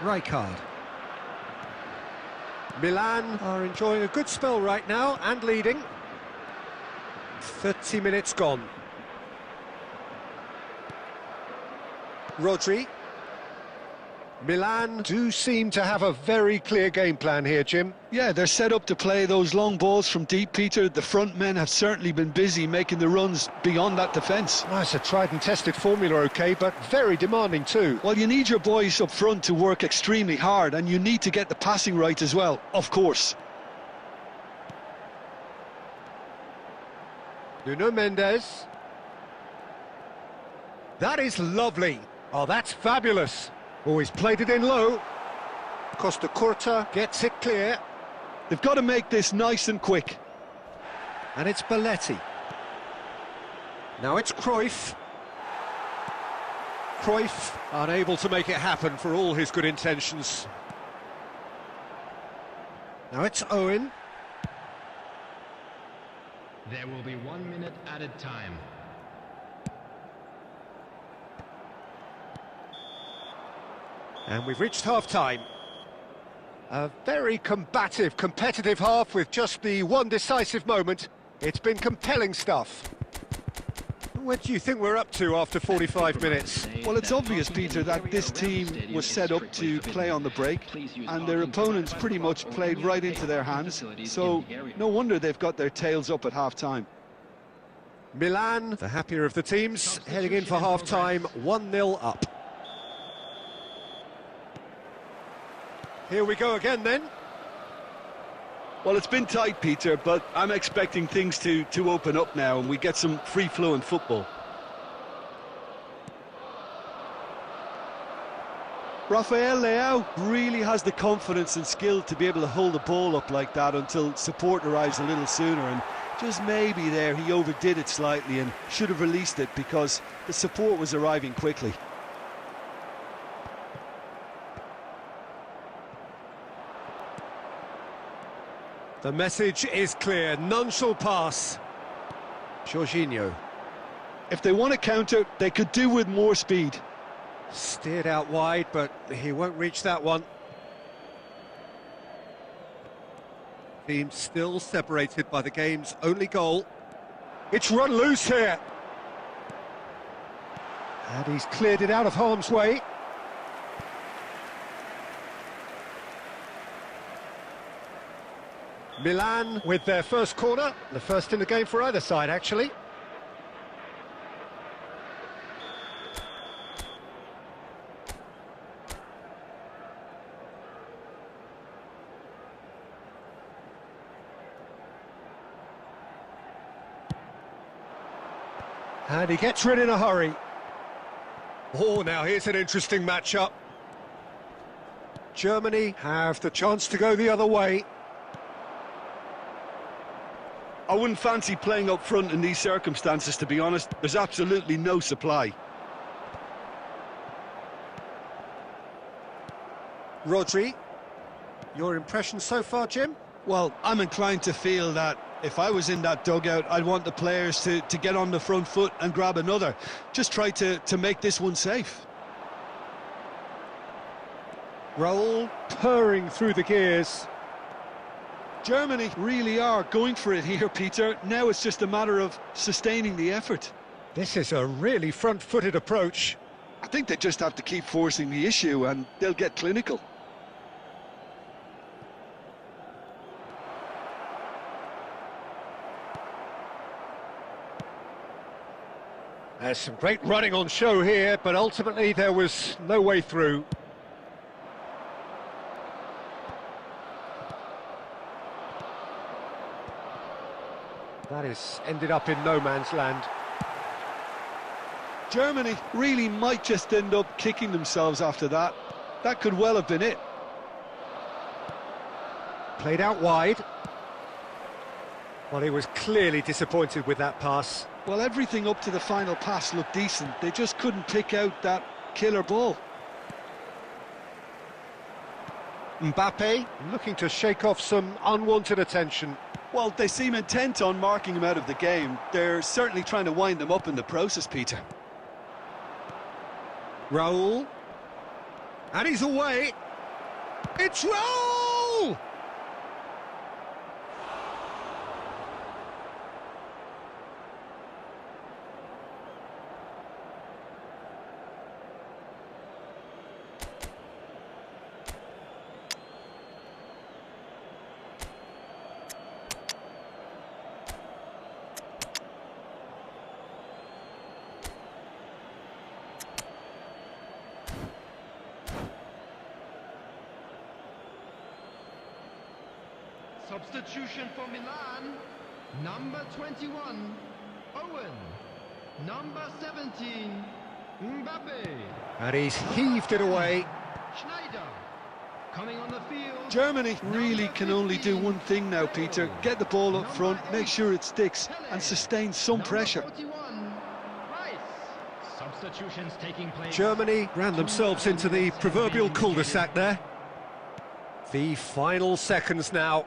Rijkaard. Milan are enjoying a good spell right now and leading. 30 minutes gone. Rodri. Milan do seem to have a very clear game plan here, Jim. Yeah, they're set up to play those long balls from deep, Peter. The front men have certainly been busy making the runs beyond that defence. Well, it's a tried and tested formula, OK, but very demanding too. Well, you need your boys up front to work extremely hard, and you need to get the passing right as well, of course. Nuno Mendes. That is lovely. Oh, that's fabulous. Oh, he's played it in low. Costa Curta gets it clear. They've got to make this nice and quick. And it's Belletti. Now it's Cruyff. Cruyff unable to make it happen for all his good intentions. Now it's Owen. There will be 1 minute added time. And we've reached half-time. A very combative, competitive half with just the one decisive moment. It's been compelling stuff. What do you think we're up to after 45 minutes? Well, it's obvious, Peter, that this team was set up to play on the break, and their opponents pretty much played right into their hands, so no wonder they've got their tails up at half-time. Milan, the happier of the teams, heading in for half-time, 1-0 up. Here we go again then. Well, it's been tight, Peter, but I'm expecting things to open up now and we get some free-flowing football. Rafael Leao really has the confidence and skill to be able to hold the ball up like that until support arrives a little sooner, and just maybe there he overdid it slightly and should have released it because the support was arriving quickly. The message is clear, none shall pass. Jorginho. If they want to counter, they could do with more speed. Steered out wide, but he won't reach that one. Team still separated by the game's only goal. It's run loose here. And he's cleared it out of harm's way. Milan with their first corner, the first in the game for either side, actually. And he gets rid in a hurry. Oh, now here's an interesting matchup. Germany have the chance to go the other way. I wouldn't fancy playing up front in these circumstances, to be honest. There's absolutely no supply. Rodri, your impression so far, Jim? Well, I'm inclined to feel that if I was in that dugout, I'd want the players to get on the front foot and grab another. Just try to make this one safe. Raul purring through the gears. Germany really are going for it here, Peter. Now it's just a matter of sustaining the effort. This is a really front-footed approach. I think they just have to keep forcing the issue and they'll get clinical. There's some great running on show here, but ultimately there was no way through. That is ended up in no man's land. Germany really might just end up kicking themselves after that. That could well have been it. Played out wide. Well, he was clearly disappointed with that pass. Well, everything up to the final pass looked decent. They just couldn't pick out that killer ball. Mbappe looking to shake off some unwanted attention. Well, they seem intent on marking him out of the game. They're certainly trying to wind him up in the process, Peter. Raul. And he's away. It's roll! Substitution for Milan, number 21, Owen. Number 17, Mbappe. And he's heaved it away. Schneider. Coming on the field. Germany really can only do one thing now, Peter. Get the ball up front, make sure it sticks, and sustain some pressure. 41, Rice. Substitutions taking place. Germany ran themselves into the proverbial cul-de-sac there. The final seconds now.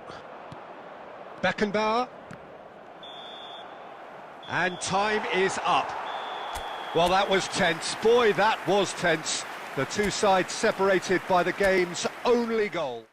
Beckenbauer. And time is up. Well, that was tense. Boy, that was tense. The two sides separated by the game's only goal.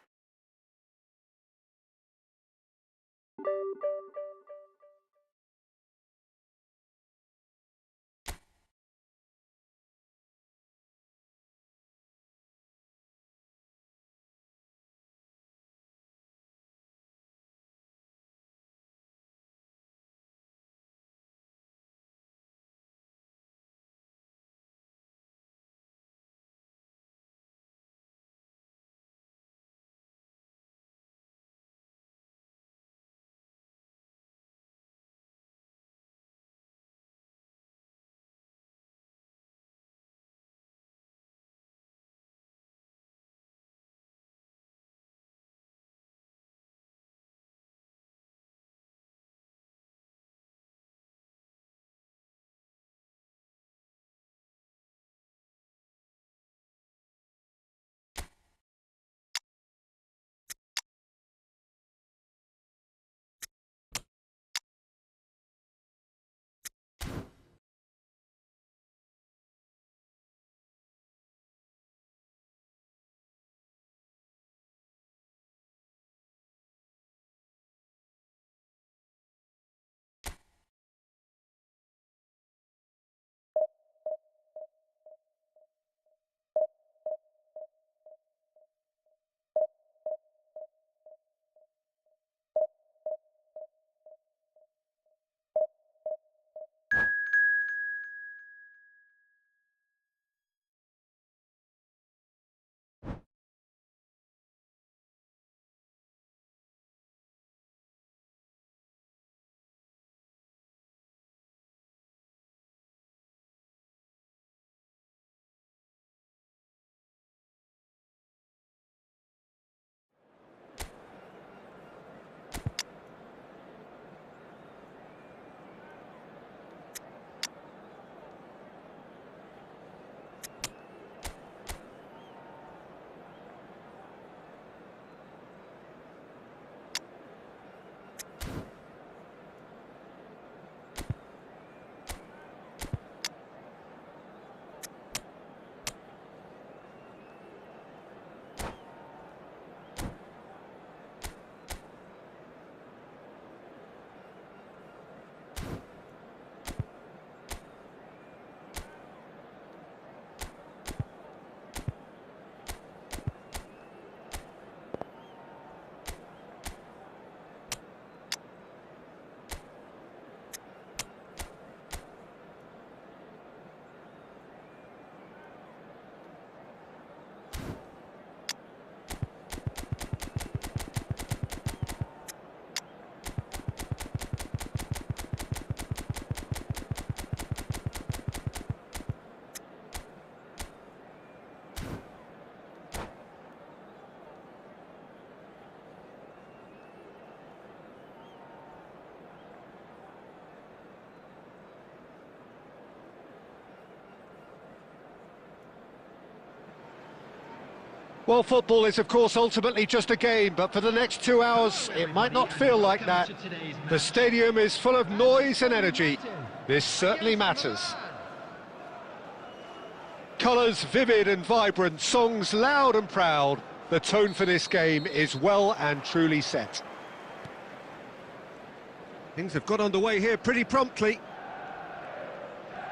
Well, football is, of course, ultimately just a game, but for the next 2 hours, it might not feel like that. The stadium is full of noise and energy. This certainly matters. Colours vivid and vibrant, songs loud and proud, The tone for this game is well and truly set. Things have got underway here pretty promptly.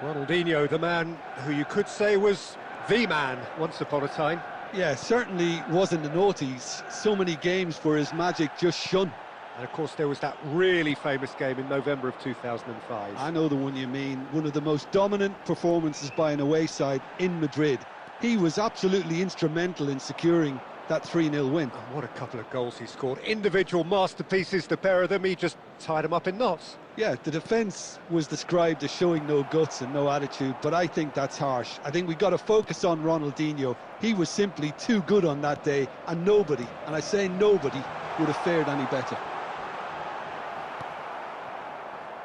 Ronaldinho, the man who you could say was the man once upon a time. Yeah, certainly wasn't the noughties. So many games where his magic just shone. And of course there was that really famous game in November of 2005. I know the one you mean. One of the most dominant performances by an away side in Madrid. He was absolutely instrumental in securing that 3-0 win. And what a couple of goals he scored. Individual masterpieces, the pair of them. He just tied them up in knots. Yeah, the defence was described as showing no guts and no attitude, but I think that's harsh. I think we've got to focus on Ronaldinho. He was simply too good on that day, and nobody, and I say nobody, would have fared any better.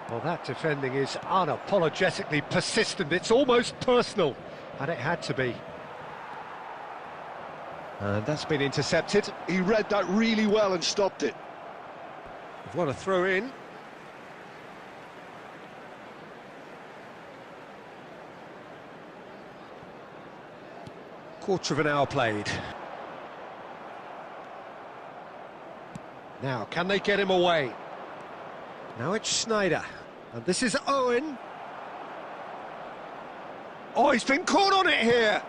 Well, that defending is unapologetically persistent. It's almost personal, and it had to be. And that's been intercepted. He read that really well and stopped it. What a throw in. Quarter of an hour played. Now, can they get him away? Now it's Sneijder. And this is Owen. Oh, he's been caught on it here.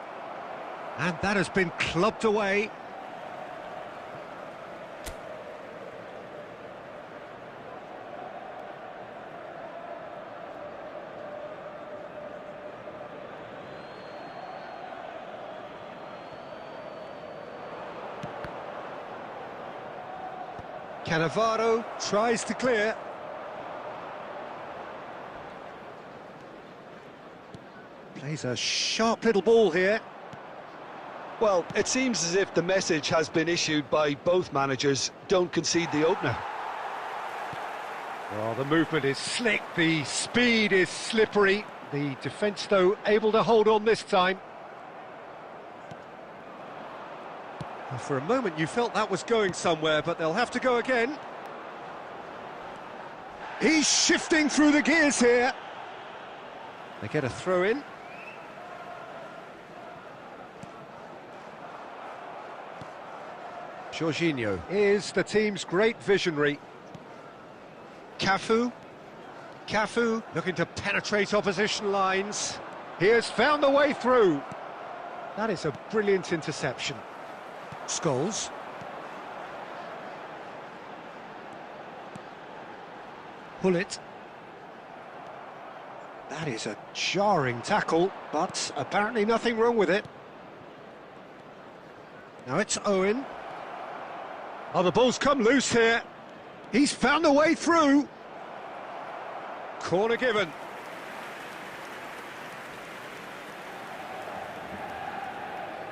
And that has been clubbed away. Cannavaro tries to clear. Plays a sharp little ball here. Well, it seems as if the message has been issued by both managers: don't concede the opener. Well, the movement is slick, the speed is slippery. The defence, though, able to hold on this time. Well, for a moment you felt that was going somewhere, but they'll have to go again. He's shifting through the gears here. They get a throw in. Jorginho is the team's great visionary. Cafu looking to penetrate opposition lines. He has found the way through. That is a brilliant interception. Scholes. Hullet. That is a jarring tackle, but apparently nothing wrong with it. Now it's Owen. Oh, the ball's come loose here. He's found a way through. Corner given.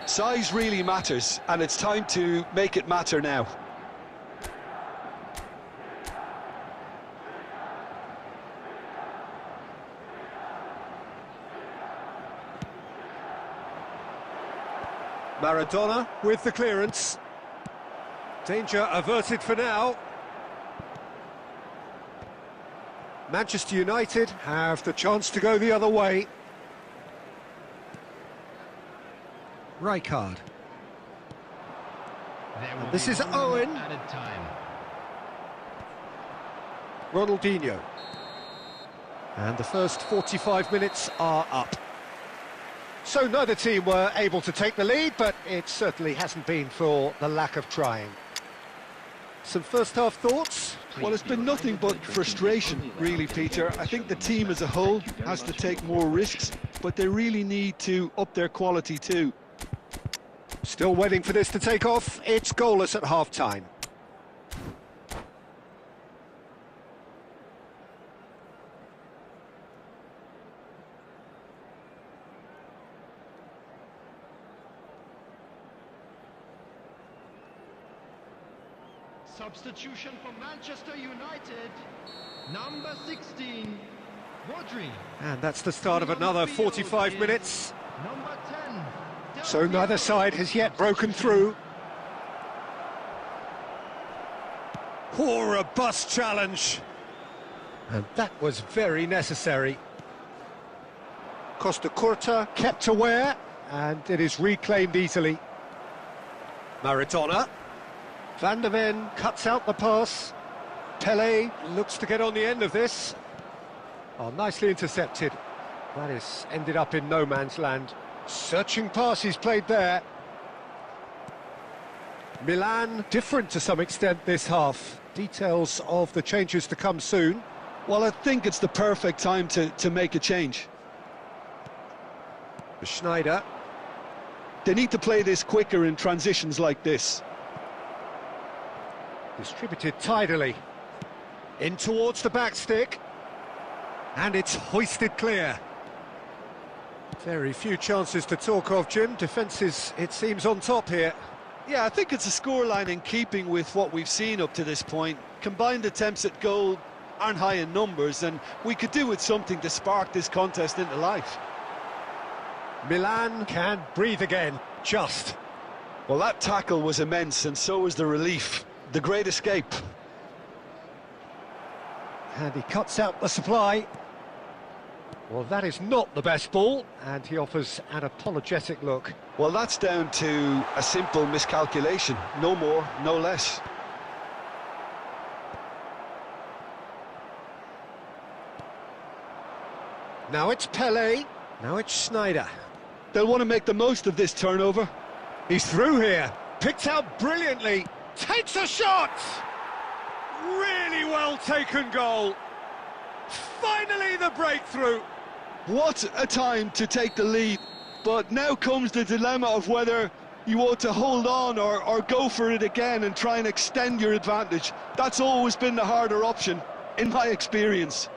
Size really matters, and it's time to make it matter now. Maradona with the clearance. Danger averted for now. Manchester United have the chance to go the other way. Rijkaard. And this is Owen. Added time. Ronaldinho. And the first 45 minutes are up. So neither team were able to take the lead, but it certainly hasn't been for the lack of trying. Some first-half thoughts? Well, it's been nothing but frustration, really, Peter. I think the team as a whole has to take more risks, but they really need to up their quality too. Still waiting for this to take off. It's goalless at half-time. Substitution for Manchester United. Number 16, Rodri. And that's the start of another 45 minutes. Number 10. So neither side has yet broken through. Poor robust challenge. And that was very necessary. Costa Curta kept aware, and it is reclaimed easily. Maradona. Van der Ven cuts out the pass. Pele looks to get on the end of this. Oh, nicely intercepted. That is ended up in no man's land. Searching pass he's played there. Milan different to some extent this half. Details of the changes to come soon. Well, I think it's the perfect time to make a change. Schneider. They need to play this quicker in transitions like this. Distributed tidily. In towards the back stick. And it's hoisted clear. Very few chances to talk of, Jim. Defences, it seems, on top here. Yeah, I think it's a scoreline in keeping with what we've seen up to this point. Combined attempts at goal aren't high in numbers, and we could do with something to spark this contest into life. Milan can breathe again, just. Well, that tackle was immense, and so was the relief. The great escape. And he cuts out the supply. Well, that is not the best ball, and he offers an apologetic look. Well, that's down to a simple miscalculation. No more, no less. Now it's Pele, now it's Schneider. They'll want to make the most of this turnover. He's through here, picked out brilliantly, takes a shot! Really well taken goal. Finally the breakthrough. What a time to take the lead. But now comes the dilemma of whether you ought to hold on or go for it again and try and extend your advantage. That's always been the harder option, in my experience.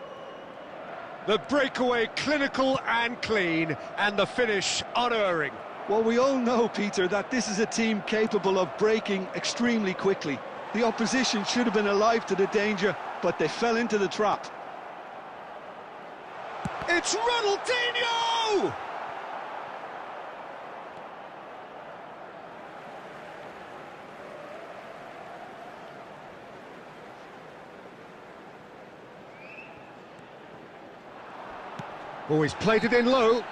The breakaway clinical and clean, and the finish unerring. Well, we all know, Peter, that this is a team capable of breaking extremely quickly. The opposition should have been alive to the danger, but they fell into the trap. It's Ronaldinho! Oh, he's played it in low. Well,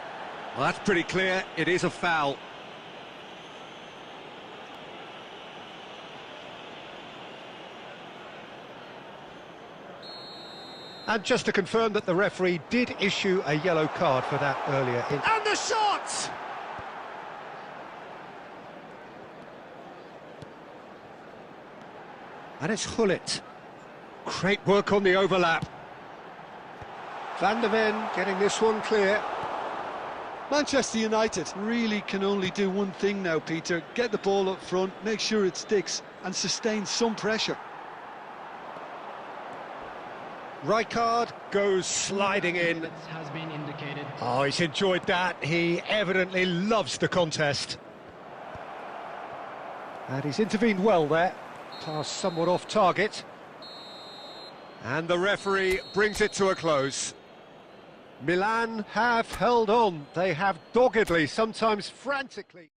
that's pretty clear. It is a foul. And just to confirm that the referee did issue a yellow card for that earlier. And the shot! And it's Hullet. Great work on the overlap. Van der Ven getting this one clear. Manchester United really can only do one thing now, Peter. Get the ball up front, make sure it sticks, and sustain some pressure. Rijkaard goes sliding in. Has been indicated. Oh, he's enjoyed that. He evidently loves the contest. And he's intervened well there. Pass somewhat off target. And the referee brings it to a close. Milan have held on. They have doggedly, sometimes frantically.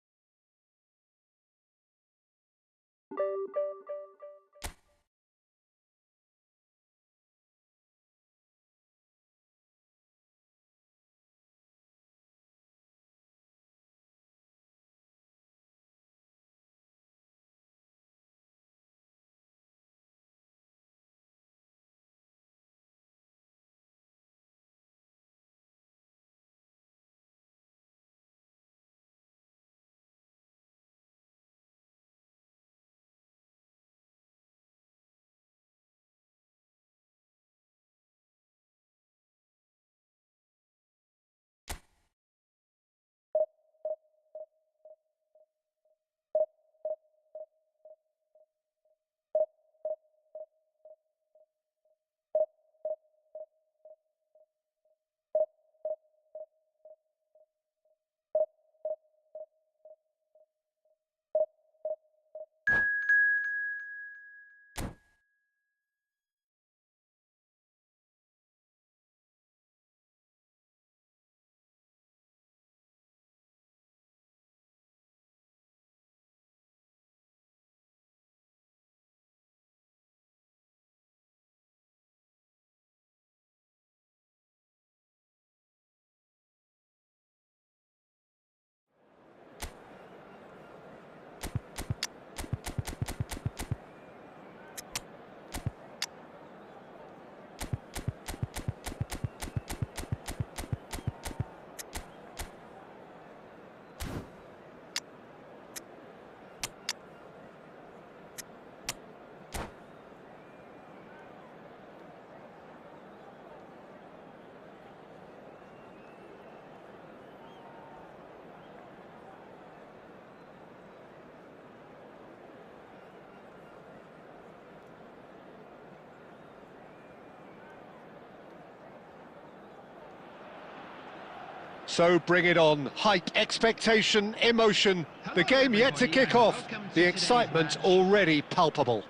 So bring it on. Hype, expectation, emotion. The game yet to kick off. The excitement already palpable.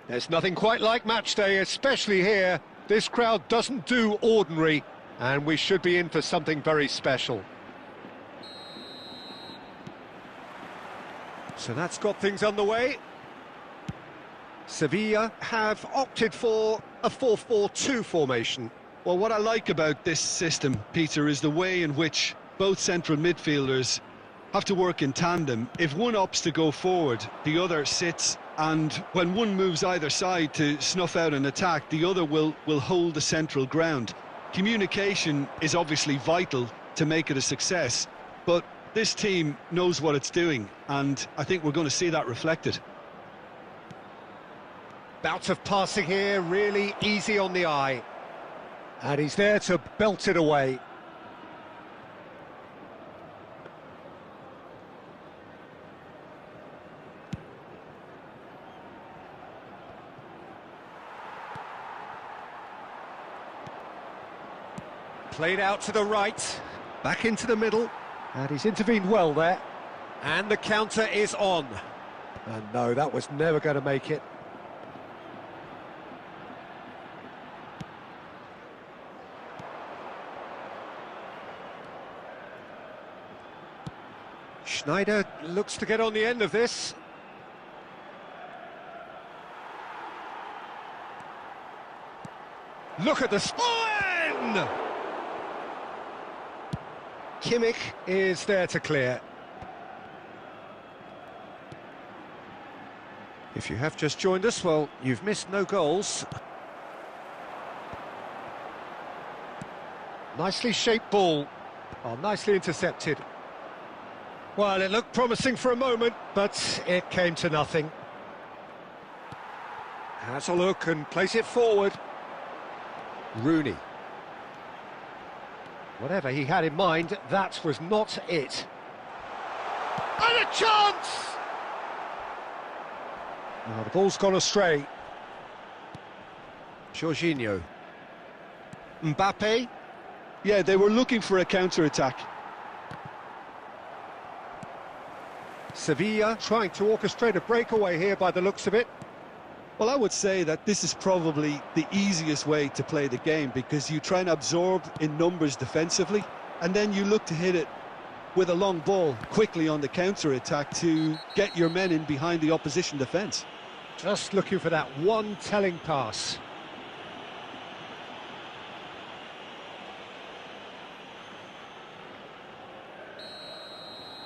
There's nothing quite like match day, especially here. This crowd doesn't do ordinary, and we should be in for something very special. So that's got things underway. Sevilla have opted for a 4-4-2 formation. Well, what I like about this system, Peter, is the way in which both central midfielders have to work in tandem. If one opts to go forward, the other sits, and when one moves either side to snuff out an attack, the other will hold the central ground. Communication is obviously vital to make it a success, but this team knows what it's doing, and I think we're going to see that reflected. Bout of passing here, really easy on the eye. And he's there to belt it away. Played out to the right, back into the middle. And he's intervened well there. And the counter is on. And no, that was never going to make it. Schneider looks to get on the end of this. Look at the spine! Kimmich is there to clear. If you have just joined us, well, you've missed no goals. Nicely shaped ball. Oh, nicely intercepted. Well, it looked promising for a moment, but it came to nothing. Has a look and plays it forward. Rooney. Whatever he had in mind, that was not it. And a chance! Oh, the ball's gone astray. Jorginho. Mbappe. Yeah, they were looking for a counter-attack. Sevilla trying to orchestrate a breakaway here by the looks of it. Well, I would say that this is probably the easiest way to play the game, because you try and absorb in numbers defensively, and then you look to hit it with a long ball quickly on the counter-attack to get your men in behind the opposition defence. Just looking for that one telling pass.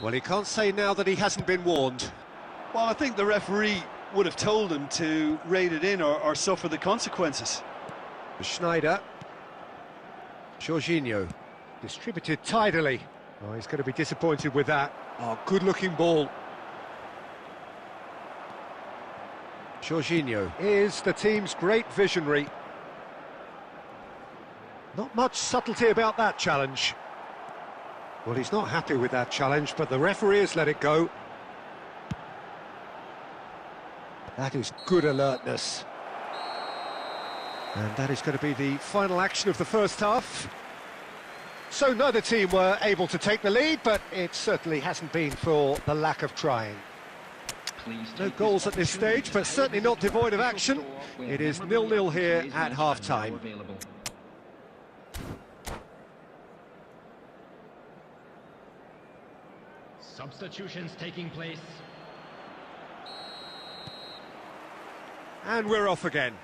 Well, he can't say now that he hasn't been warned. Well, I think the referee would have told him to rein it in or suffer the consequences. Schneider. Jorginho. Distributed tidily. Oh, he's going to be disappointed with that. Oh, good-looking ball. Jorginho is the team's great visionary. Not much subtlety about that challenge. Well, he's not happy with that challenge, but the referee has let it go. That is good alertness. And that is going to be the final action of the first half. So neither team were able to take the lead, but it certainly hasn't been for the lack of trying. No goals at this stage, but certainly not devoid of action. It is 0-0 here at half-time. Substitutions taking place. And we're off again.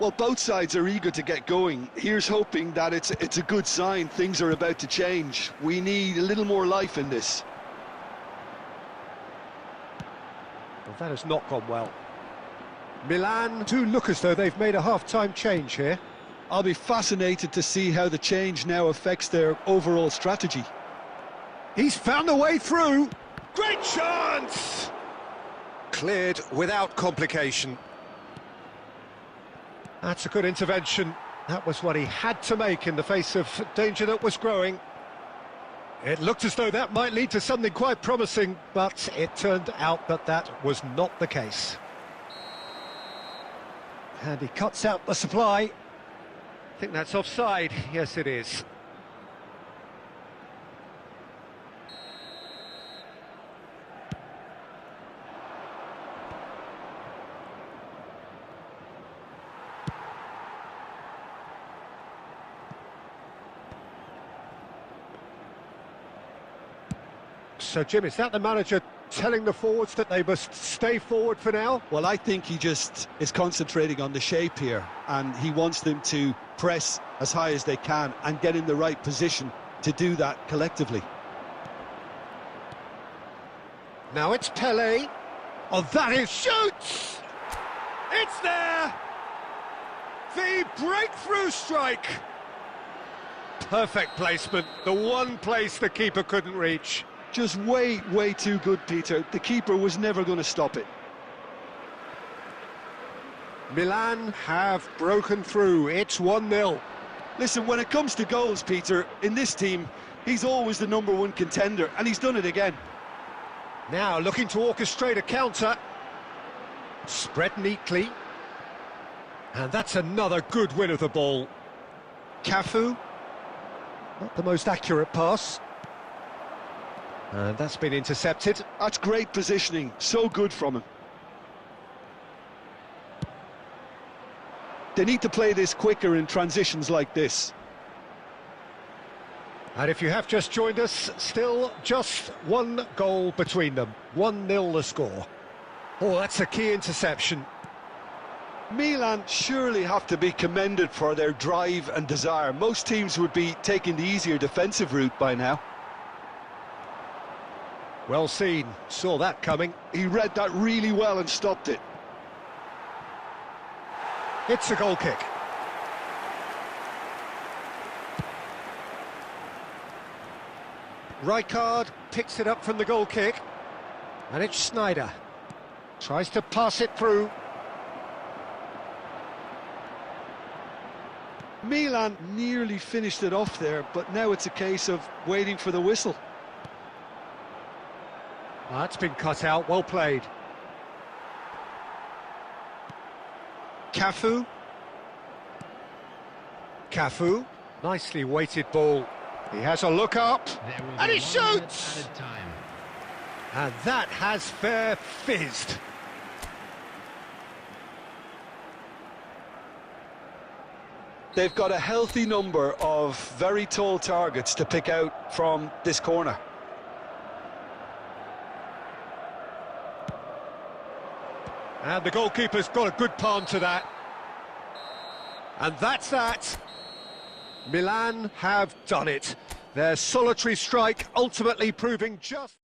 Well, both sides are eager to get going. Here's hoping that it's a good sign. Things are about to change. We need a little more life in this. Well, that has not gone well. Milan Do look as though they've made a half-time change here. I'll be fascinated to see how the change now affects their overall strategy. He's found a way through. Great chance! Cleared without complication. That's a good intervention. That was what he had to make in the face of danger that was growing. It looked as though that might lead to something quite promising, but it turned out that that was not the case. And he cuts out the supply. I think that's offside. Yes, it is. So, Jim, is that the manager telling the forwards that they must stay forward for now? Well, I think he just is concentrating on the shape here, and he wants them to press as high as they can and get in the right position to do that collectively. Now it's Pele. Oh, that is shoots! It's there! The breakthrough strike! Perfect placement, the one place the keeper couldn't reach. Just way too good, Peter. The keeper was never going to stop it. Milan have broken through. It's 1-0. Listen, when it comes to goals, Peter, in this team, he's always the #1 contender, and he's done it again. Now looking to orchestrate a counter. Spread neatly. And that's another good win of the ball. Cafu. Not the most accurate pass. And that's been intercepted. That's great positioning, so good from him. They need to play this quicker in transitions like this. And if you have just joined us, still just one goal between them. 1-0 the score. Oh, that's a key interception. Milan surely have to be commended for their drive and desire. Most teams would be taking the easier defensive route by now. Well seen, saw that coming. He read that really well and stopped it. It's a goal kick. Rijkaard picks it up from the goal kick. And it's Snyder. Tries to pass it through. Milan nearly finished it off there, but now it's a case of waiting for the whistle. That's been cut out, well played. Cafu. Cafu, nicely weighted ball. He has a look up, and he shoots! And that has fair fizzed. They've got a healthy number of very tall targets to pick out from this corner. And the goalkeeper's got a good palm to that. And that's that. Milan have done it. Their solitary strike ultimately proving just...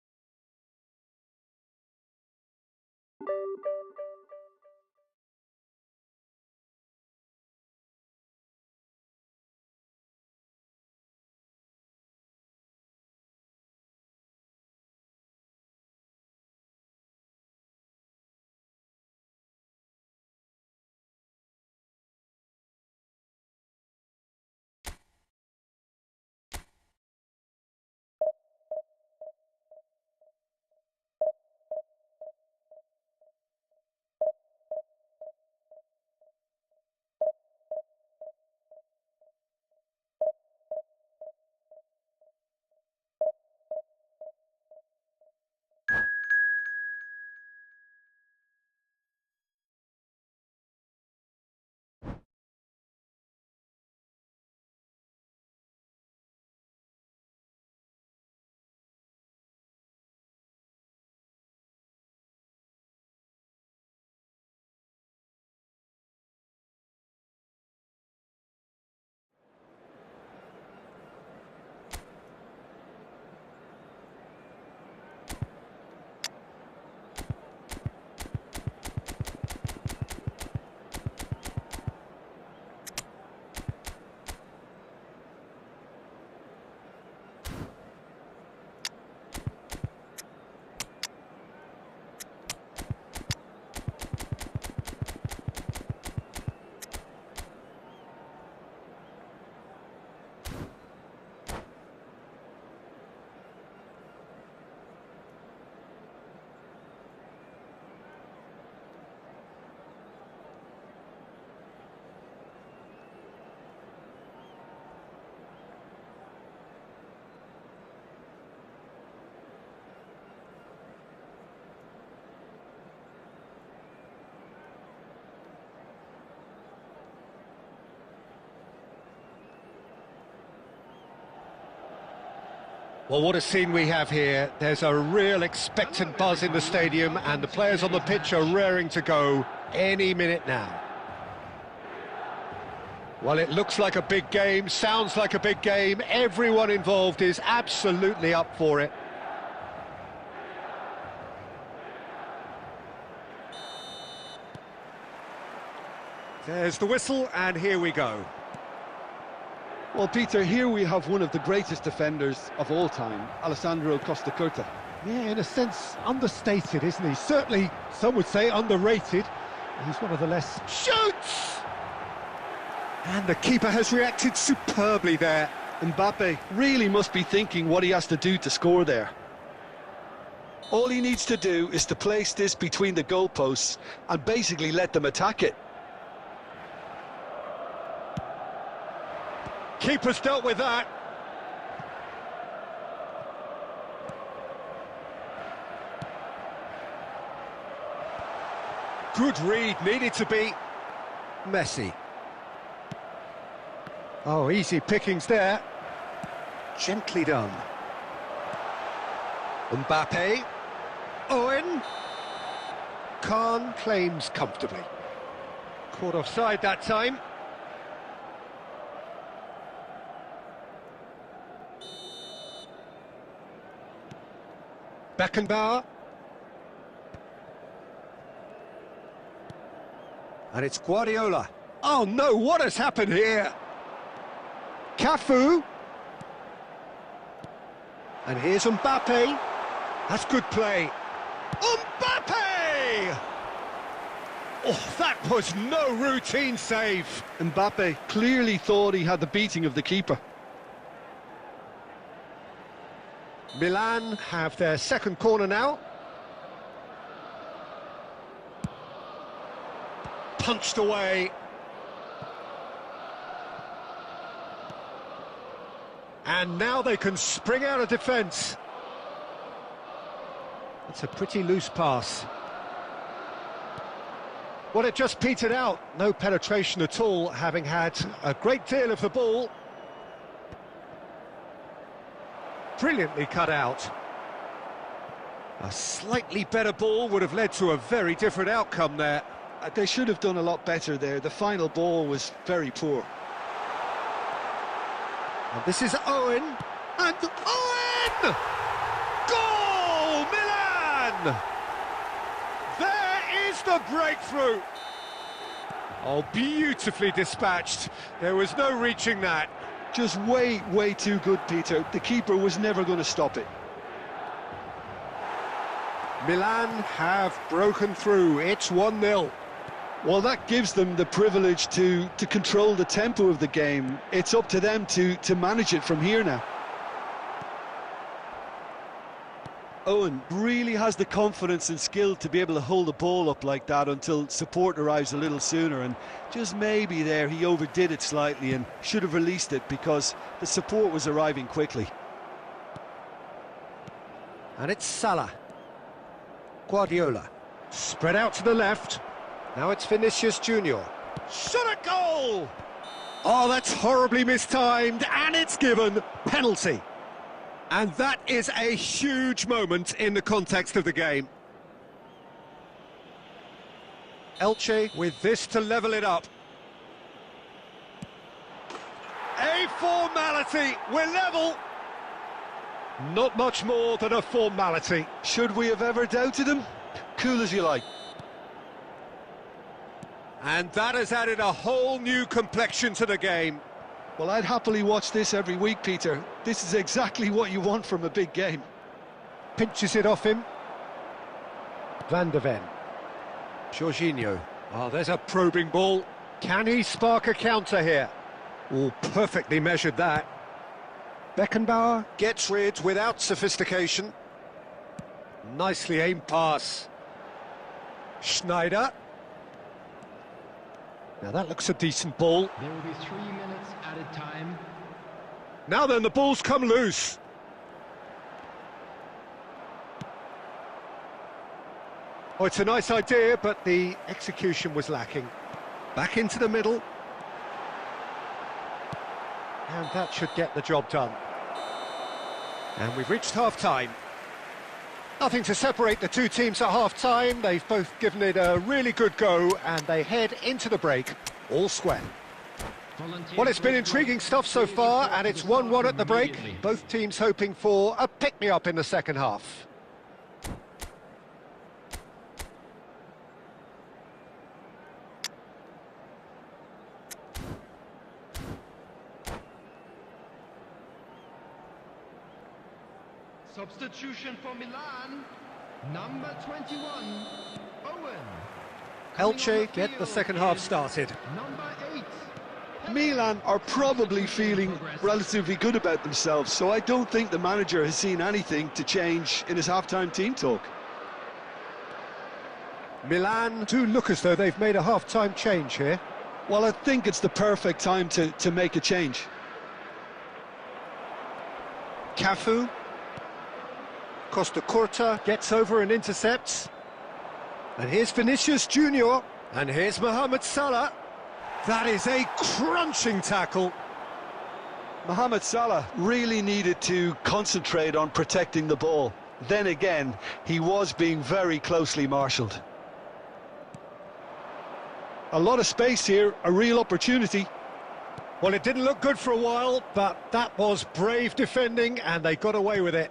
Well, what a scene we have here. There's a real expectant buzz in the stadium, and the players on the pitch are raring to go any minute now. Well, it looks like a big game, sounds like a big game. Everyone involved is absolutely up for it. There's the whistle, and here we go. Well, Peter, here we have one of the greatest defenders of all time, Alessandro Costacurta. Yeah, in a sense, understated, isn't he? Certainly, some would say underrated. He's one of the less... Shoots! And the keeper has reacted superbly there. Mbappe really must be thinking what he has to do to score there. All he needs to do is to place this between the goalposts and basically let them attack it. Keeper's dealt with that. Good read, needed to be. Messi. Oh, easy pickings there. Gently done. Mbappe. Owen. Khan claims comfortably. Caught offside that time. Beckenbauer. And it's Guardiola. Oh no, what has happened here? Cafu. And here's Mbappe. That's good play. Mbappe! Oh, that was no routine save. Mbappe clearly thought he had the beating of the keeper. Milan have their second corner now. Punched away. And now they can spring out of defence. It's a pretty loose pass. Well, it just petered out. No penetration at all, having had a great deal of the ball. Brilliantly cut out. A slightly better ball would have led to a very different outcome there. They should have done a lot better there. The final ball was very poor. And this is Owen. And Owen! Goal, Milan! There is the breakthrough. Oh, beautifully dispatched. There was no reaching that. Just way too good, Peter. The keeper was never going to stop it. Milan have broken through. It's 1-0. Well, that gives them the privilege to control the tempo of the game. It's up to them to manage it from here now. Owen really has the confidence and skill to be able to hold the ball up like that until support arrives a little sooner, and just maybe there he overdid it slightly and should have released it because the support was arriving quickly. And it's Salah. Guardiola. Spread out to the left. Now it's Vinicius Junior. Shot a goal! Oh, that's horribly mistimed, and it's given. Penalty. And that is a huge moment in the context of the game. Elche with this to level it up. A formality, we're level. Not much more than a formality. Should we have ever doubted him? Cool as you like. And that has added a whole new complexion to the game. Well, I'd happily watch this every week, Peter. This is exactly what you want from a big game. Pinches it off him. Van der Ven. Jorginho. Oh, there's a probing ball. Can he spark a counter here? Oh, perfectly measured that. Beckenbauer gets rid without sophistication. Nicely aimed pass. Schneider. Now that looks a decent ball. There will be 3 minutes added time. Now then, the ball's come loose. Oh, it's a nice idea, but the execution was lacking. Back into the middle. And that should get the job done. And we've reached half-time. Nothing to separate the two teams at half-time. They've both given it a really good go, and they head into the break all square. Well, it's been intriguing stuff so far, and it's 1-1 at the break. Both teams hoping for a pick-me-up in the second half. Substitution for Milan, number 21, Owen. Elche get the second half started. Number 8. Milan are probably feeling relatively good about themselves, so I don't think the manager has seen anything to change in his half-time team talk. Milan do look as though they've made a half-time change here. Well, I think it's the perfect time to make a change. Cafu. Costa Curta gets over and intercepts. And here's Vinicius Junior. And here's Mohamed Salah. That is a crunching tackle. Mohamed Salah really needed to concentrate on protecting the ball. Then again, he was being very closely marshalled. A lot of space here, a real opportunity. Well, it didn't look good for a while, but that was brave defending, and they got away with it.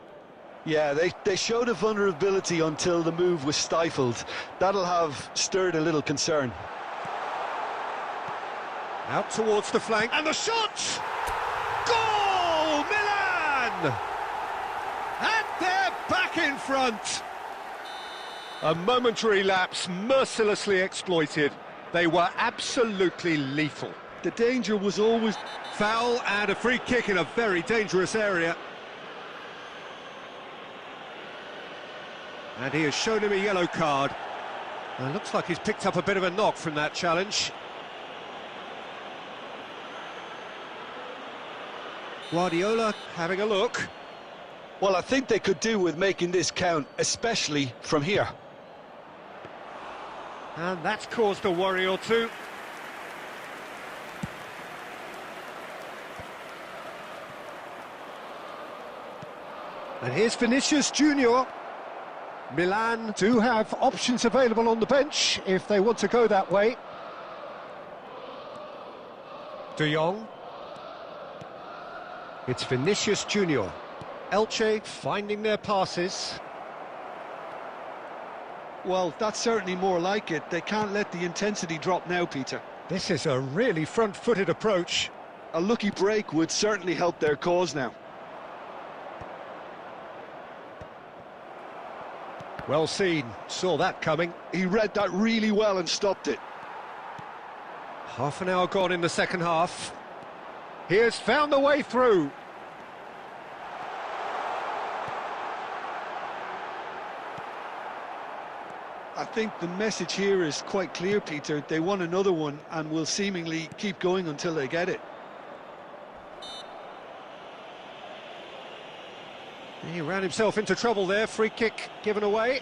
Yeah, they showed a vulnerability until the move was stifled. That'll have stirred a little concern. Out towards the flank, and the shot! Goal! Milan! And they're back in front! A momentary lapse, mercilessly exploited. They were absolutely lethal. The danger was always... Foul and a free kick in a very dangerous area. And he has shown him a yellow card. And it looks like he's picked up a bit of a knock from that challenge. Guardiola having a look. Well, I think they could do with making this count, especially from here. And that's caused a worry or two. And here's Vinicius Junior. Milan do have options available on the bench if they want to go that way. De Jong. It's Vinicius Junior. Elche finding their passes. Well, that's certainly more like it. They can't let the intensity drop now, Peter. This is a really front-footed approach. A lucky break would certainly help their cause now. Well seen, saw that coming. He read that really well and stopped it. Half an hour gone in the second half. He has found the way through. I think the message here is quite clear, Peter. They want another one and will seemingly keep going until they get it. He ran himself into trouble there, free kick given away.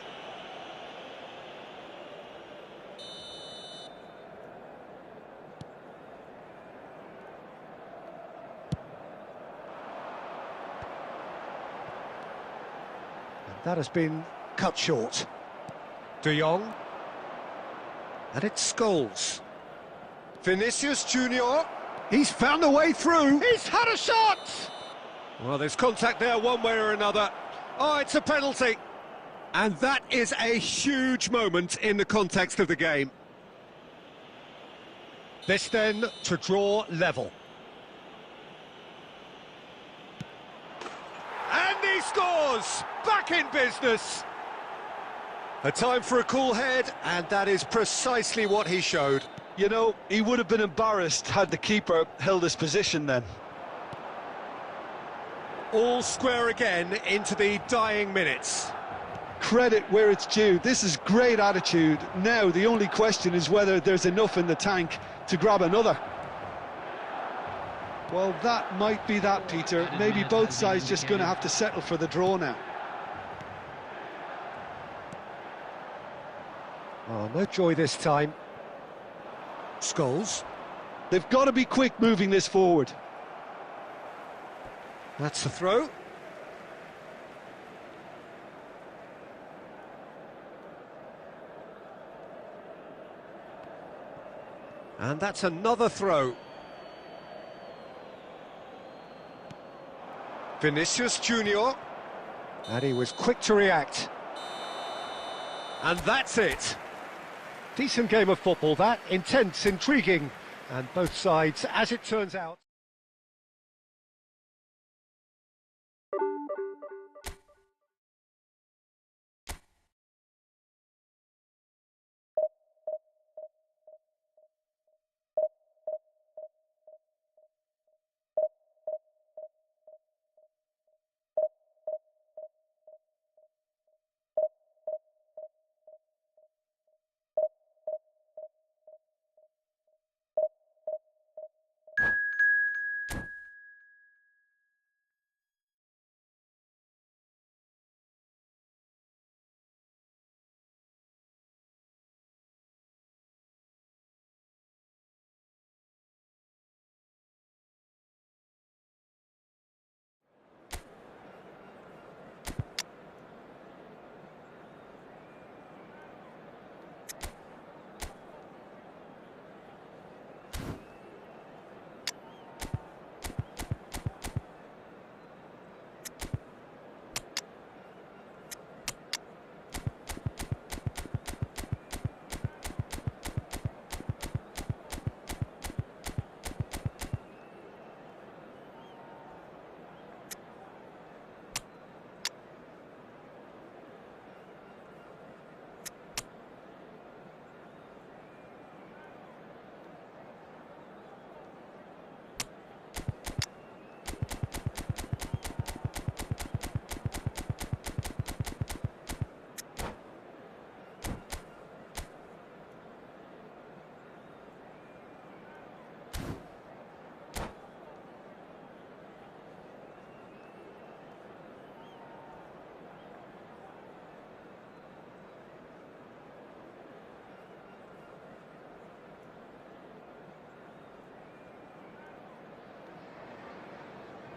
And that has been cut short. De Jong. And it's Scholes. Vinicius Junior. He's found a way through. He's had a shot! Well, there's contact there one way or another. Oh, it's a penalty. And that is a huge moment in the context of the game. This then to draw level. And he scores! Back in business! A time for a cool head, and that is precisely what he showed. You know, he would have been embarrassed had the keeper held his position then. All square again into the dying minutes. Credit where it's due. This is great attitude. Now the only question is whether there's enough in the tank to grab another. Well, that might be that, Peter. Maybe both sides just going to have to settle for the draw now. Oh, no joy this time. Scholes. They've got to be quick moving this forward. That's the throw. And that's another throw. Vinicius Junior. And he was quick to react. And that's it. Decent game of football, that. Intense, intriguing. And both sides, as it turns out.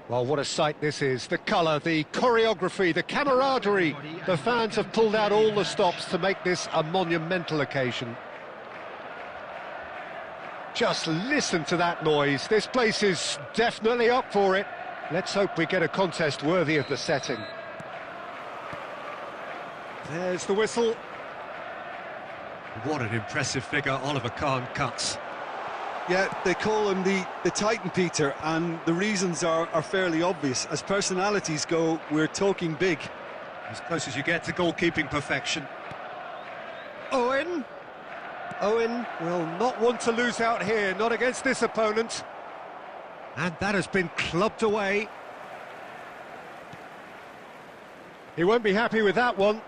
Well, what a sight this is. The colour, the choreography, the camaraderie. The fans have pulled out all the stops to make this a monumental occasion. Just listen to that noise. This place is definitely up for it. Let's hope we get a contest worthy of the setting. There's the whistle. What an impressive figure Oliver Kahn cuts. Yeah, they call him the Titan, Peter, and the reasons are fairly obvious. As personalities go, we're talking big. As close as you get to goalkeeping perfection. Owen! Owen will not want to lose out here, not against this opponent. And that has been clubbed away. He won't be happy with that one.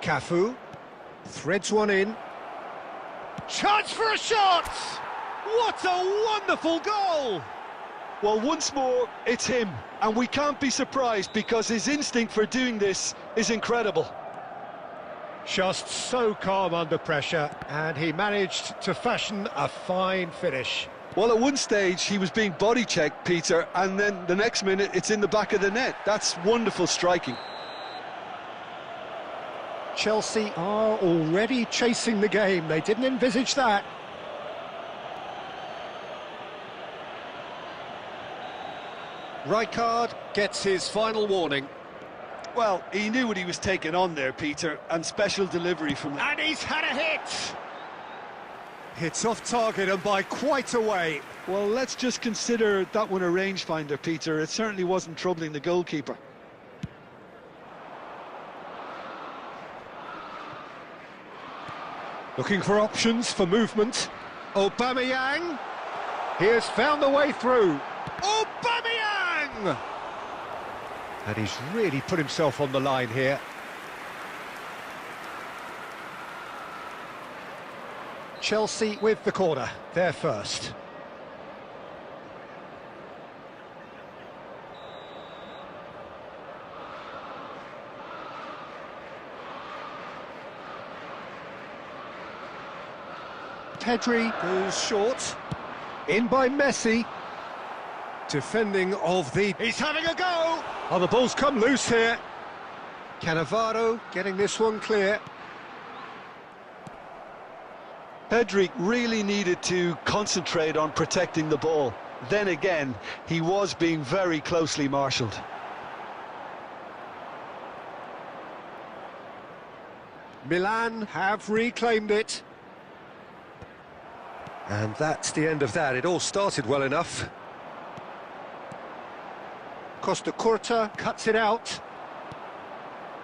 Cafu threads one in. Chance for a shot! What a wonderful goal! Well, once more, it's him, and we can't be surprised because his instinct for doing this is incredible. Just so calm under pressure, and he managed to fashion a fine finish. Well, at one stage, he was being body-checked, Peter, and then the next minute, it's in the back of the net. That's wonderful striking. Chelsea are already chasing the game. They didn't envisage that. Rijkaard gets his final warning. Well, he knew what he was taking on there, Peter, and special delivery from... And he's had a hit! Hits off target and by quite a way. Well, let's just consider that one a rangefinder, Peter. It certainly wasn't troubling the goalkeeper. Looking for options for movement. Aubameyang. He has found the way through. Aubameyang! And he's really put himself on the line here. Chelsea with the corner. They're first. Pedri goes short. In by Messi. Defending of the... He's having a go! Oh, the ball's come loose here. Cannavaro getting this one clear. Pedri really needed to concentrate on protecting the ball. Then again, he was being very closely marshalled. Milan have reclaimed it. And that's the end of that. It all started well enough. Costa Curta cuts it out.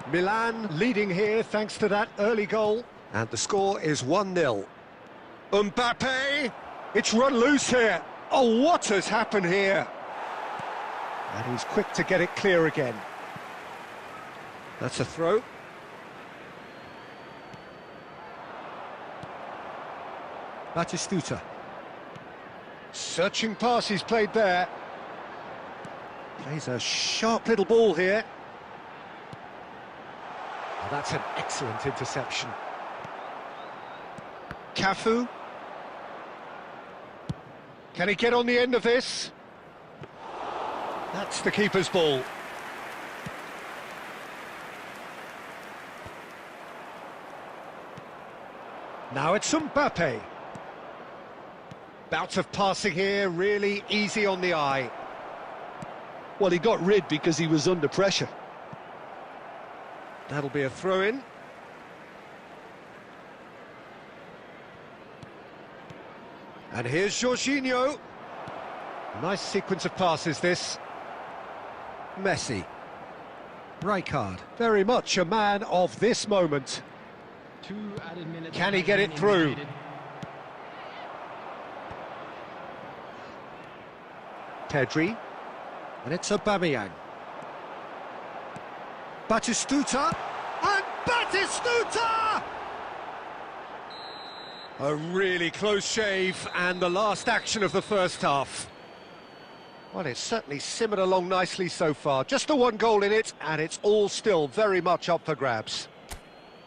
Milan leading here thanks to that early goal. And the score is 1-0. Mbappe! It's run loose here. Oh, what has happened here? And he's quick to get it clear again. That's a throw. Batistuta. Searching pass he's played there. Plays a sharp little ball here. Oh, that's an excellent interception. Cafu. Can he get on the end of this? That's the keeper's ball. Now it's Mbappe. Bout of passing here, really easy on the eye. Well, he got rid because he was under pressure. That'll be a throw-in. And here's Jorginho. Nice sequence of passes, this. Messi. Rijkaard, very much a man of this moment. 2 added minutes. Can he get it through? Indicated. Pedri. And it's Aubameyang. Batistuta. And Batistuta! A really close shave, and the last action of the first half. Well, it's certainly simmered along nicely so far. Just the one goal in it, and it's all still very much up for grabs.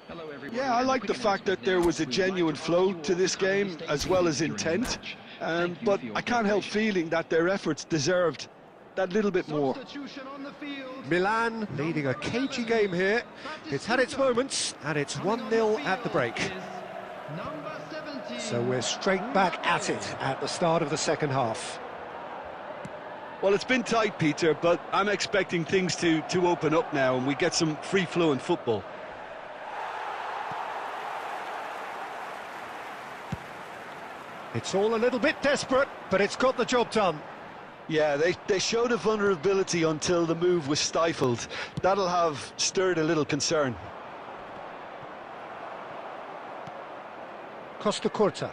Hello, everybody. Yeah, I like the fact that there was a genuine flow to this game, as well as intent. But I can't help feeling that their efforts deserved that little bit more. Substitution on the field. Milan leading a cagey game here. It's had its moments, and it's 1-0 at the break. Number 17. So we're straight back at it at the start of the second half. Well, it's been tight, Peter, but I'm expecting things to open up now and we get some free-flowing football. It's all a little bit desperate, but it's got the job done. Yeah, they showed a vulnerability until the move was stifled. That'll have stirred a little concern. Costa Curta.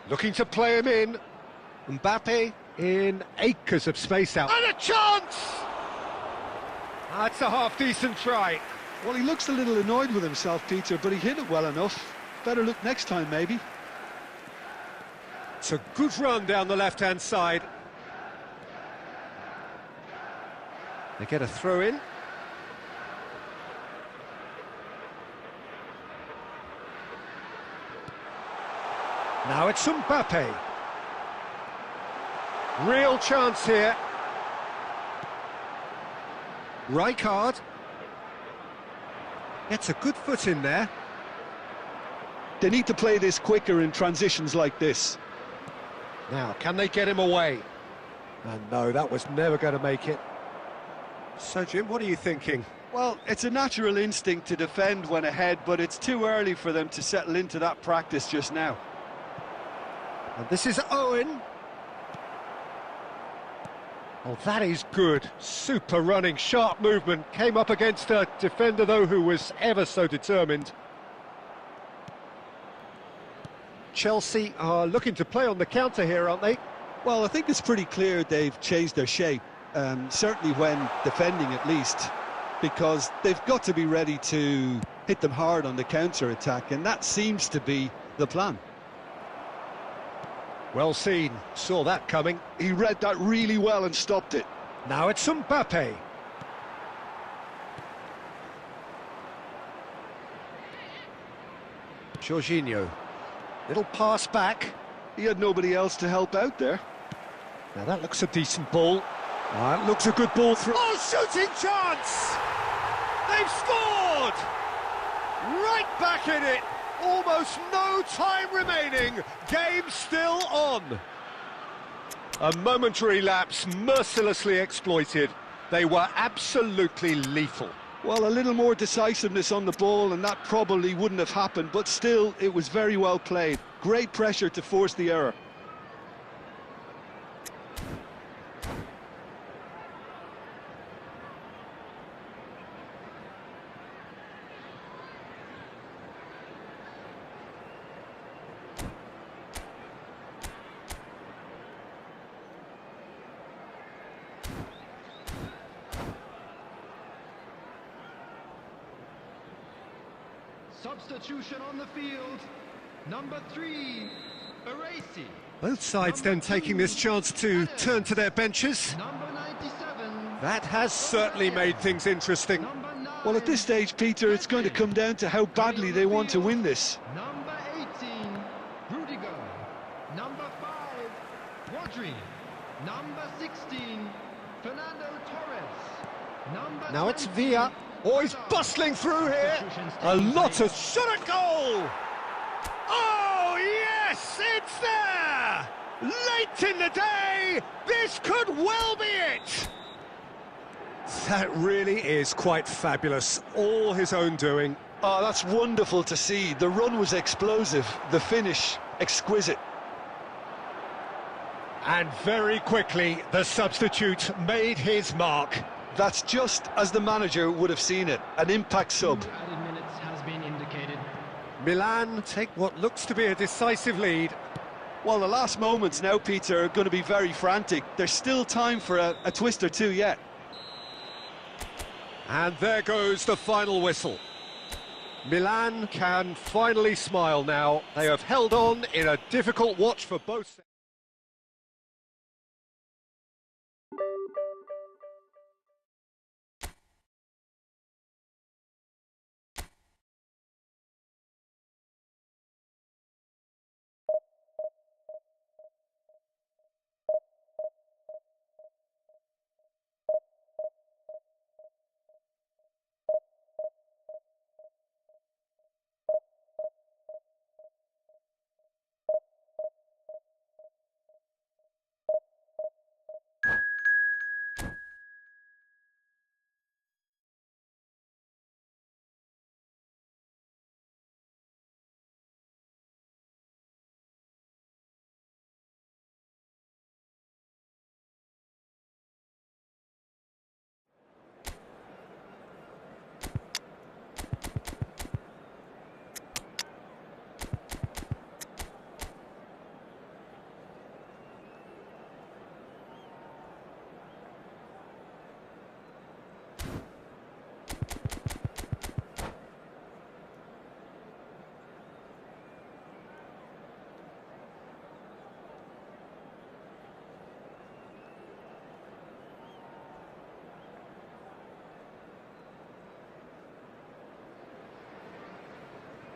Looking to play him in. Mbappe in acres of space out. And a chance! That's a half-decent try. Well, he looks a little annoyed with himself, Peter, but he hit it well enough. Better look next time, maybe. It's a good run down the left-hand side. They get a throw in. Now it's Mbappe. Real chance here. Rijkaard. Gets a good foot in there. They need to play this quicker in transitions like this. Now, can they get him away? And no, that was never going to make it. So, Jim, what are you thinking? Well, it's a natural instinct to defend when ahead, but it's too early for them to settle into that practice just now. And this is Owen. Oh, that is good. Super running, sharp movement. Came up against a defender, though, who was ever so determined. Chelsea are looking to play on the counter here, aren't they? Well, I think it's pretty clear they've changed their shape, certainly when defending at least, because they've got to be ready to hit them hard on the counter-attack, and that seems to be the plan. Well seen, saw that coming. He read that really well and stopped it. Now it's Mbappe. Jorginho. Little pass back. He had nobody else to help out there. Now that looks a decent ball. That looks a good ball through. Oh, shooting chance! They've scored! Right back in it! Almost no time remaining. Game still on. A momentary lapse mercilessly exploited. They were absolutely lethal. Well, a little more decisiveness on the ball and that probably wouldn't have happened, but still, it was very well played. Great pressure to force the error. Substitution on the field. Number 3, Arasi. Both sides then taking this chance to turn to their benches. Number 97. That has certainly made things interesting. Number 9. Well, at this stage, Peter, it's going to come down to how badly they want to win this. Number 18, Rudiger. Number 5, Rodri. Number 16, Fernando Torres. Number Now it's 20, Villa. Oh, he's bustling through here. A lot of shot at goal. Oh, yes, it's there. Late in the day, this could well be it. That really is quite fabulous. All his own doing. Oh, that's wonderful to see. The run was explosive, the finish exquisite. And very quickly, the substitute made his mark. That's just as the manager would have seen it, an impact sub. 2 added minutes has been indicated. Milan take what looks to be a decisive lead. Well, the last moments now, Peter, are going to be very frantic. There's still time for a twist or two yet. And there goes the final whistle. Milan can finally smile now. They have held on in a difficult watch for both.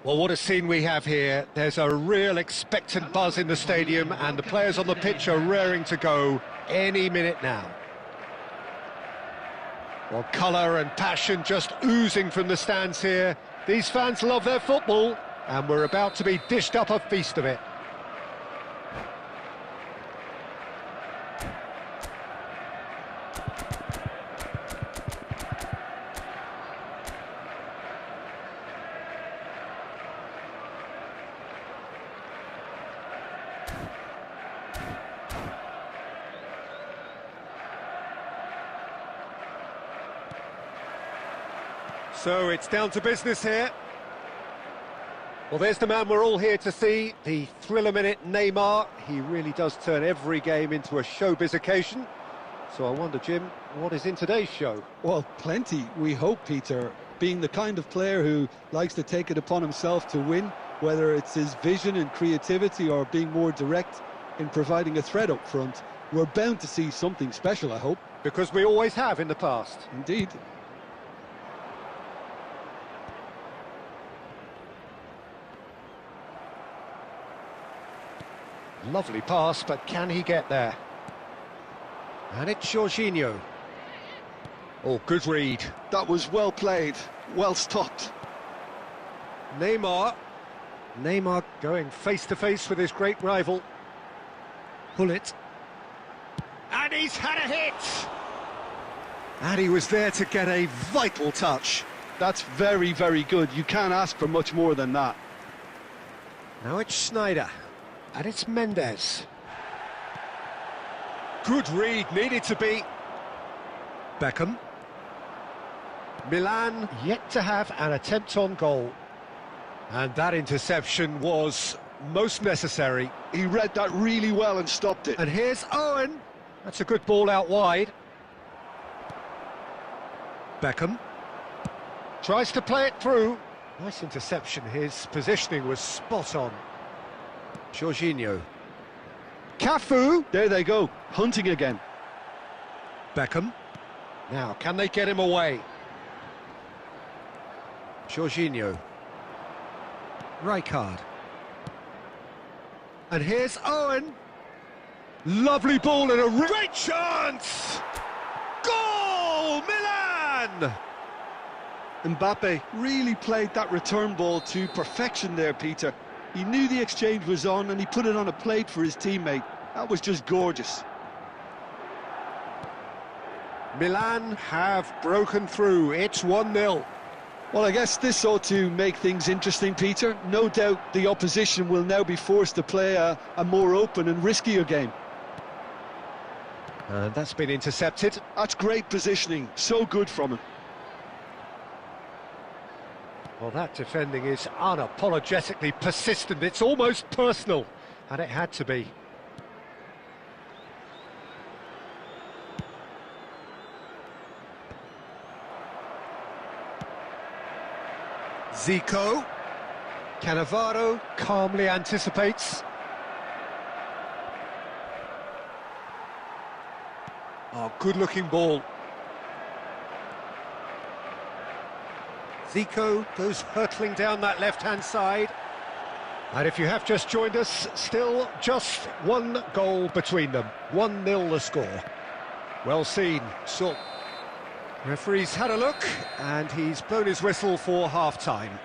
Well, what a scene we have here. There's a real expectant buzz in the stadium and the players on the pitch are raring to go any minute now. Well, colour and passion just oozing from the stands here. These fans love their football and we're about to be dished up a feast of it. So it's down to business here. Well, there's the man we're all here to see, the thriller minute Neymar. He really does turn every game into a showbiz occasion. So I wonder, Jim, what is in today's show? Well, plenty, we hope, Peter. Being the kind of player who likes to take it upon himself to win, whether it's his vision and creativity or being more direct in providing a threat up front, we're bound to see something special, I hope. Because we always have in the past. Indeed. Lovely pass, but can he get there? And it's Jorginho. Oh, good read. That was well played, well stopped. Neymar. Neymar going face-to-face with his great rival. Pull it. And he's had a hit! And he was there to get a vital touch. That's very, very good. You can't ask for much more than that. Now it's Schneider. And it's Mendes. Good read, needed to be. Beckham. Milan yet to have an attempt on goal. And that interception was most necessary. He read that really well and stopped it. And here's Owen. That's a good ball out wide. Beckham. Tries to play it through. Nice interception. His positioning was spot on. Jorginho. Cafu. There they go, hunting again. Beckham. Now, can they get him away? Jorginho. Rijkaard. And here's Owen. Lovely ball and a great chance! Goal! Milan! Mbappe really played that return ball to perfection there, Peter. He knew the exchange was on and he put it on a plate for his teammate. That was just gorgeous. Milan have broken through. It's 1-0. Well, I guess this ought to make things interesting, Peter. No doubt the opposition will now be forced to play a more open and riskier game. And that's been intercepted. That's great positioning. So good from him. Well, that defending is unapologetically persistent. It's almost personal. And it had to be. Zico. Cannavaro calmly anticipates. Oh, good-looking ball. Zico goes hurtling down that left-hand side. And if you have just joined us, still just one goal between them. 1-0 the score. Well seen. So, referee's had a look, and he's blown his whistle for half-time.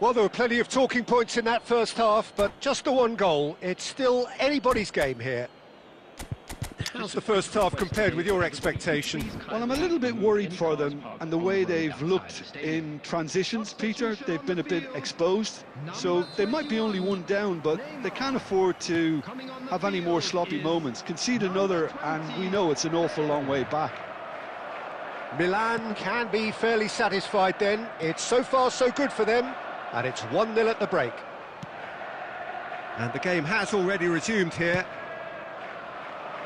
Well, there were plenty of talking points in that first half, but just the one goal. It's still anybody's game here. How's the first half compared with your expectation? Well, I'm a little bit worried for them and the way they've looked in transitions, Peter. They've been a bit exposed, so they might be only one down, but they can't afford to have any more sloppy moments. Concede another, and we know it's an awful long way back. Milan can be fairly satisfied then. It's so far so good for them, and it's 1-0 at the break. And the game has already resumed here.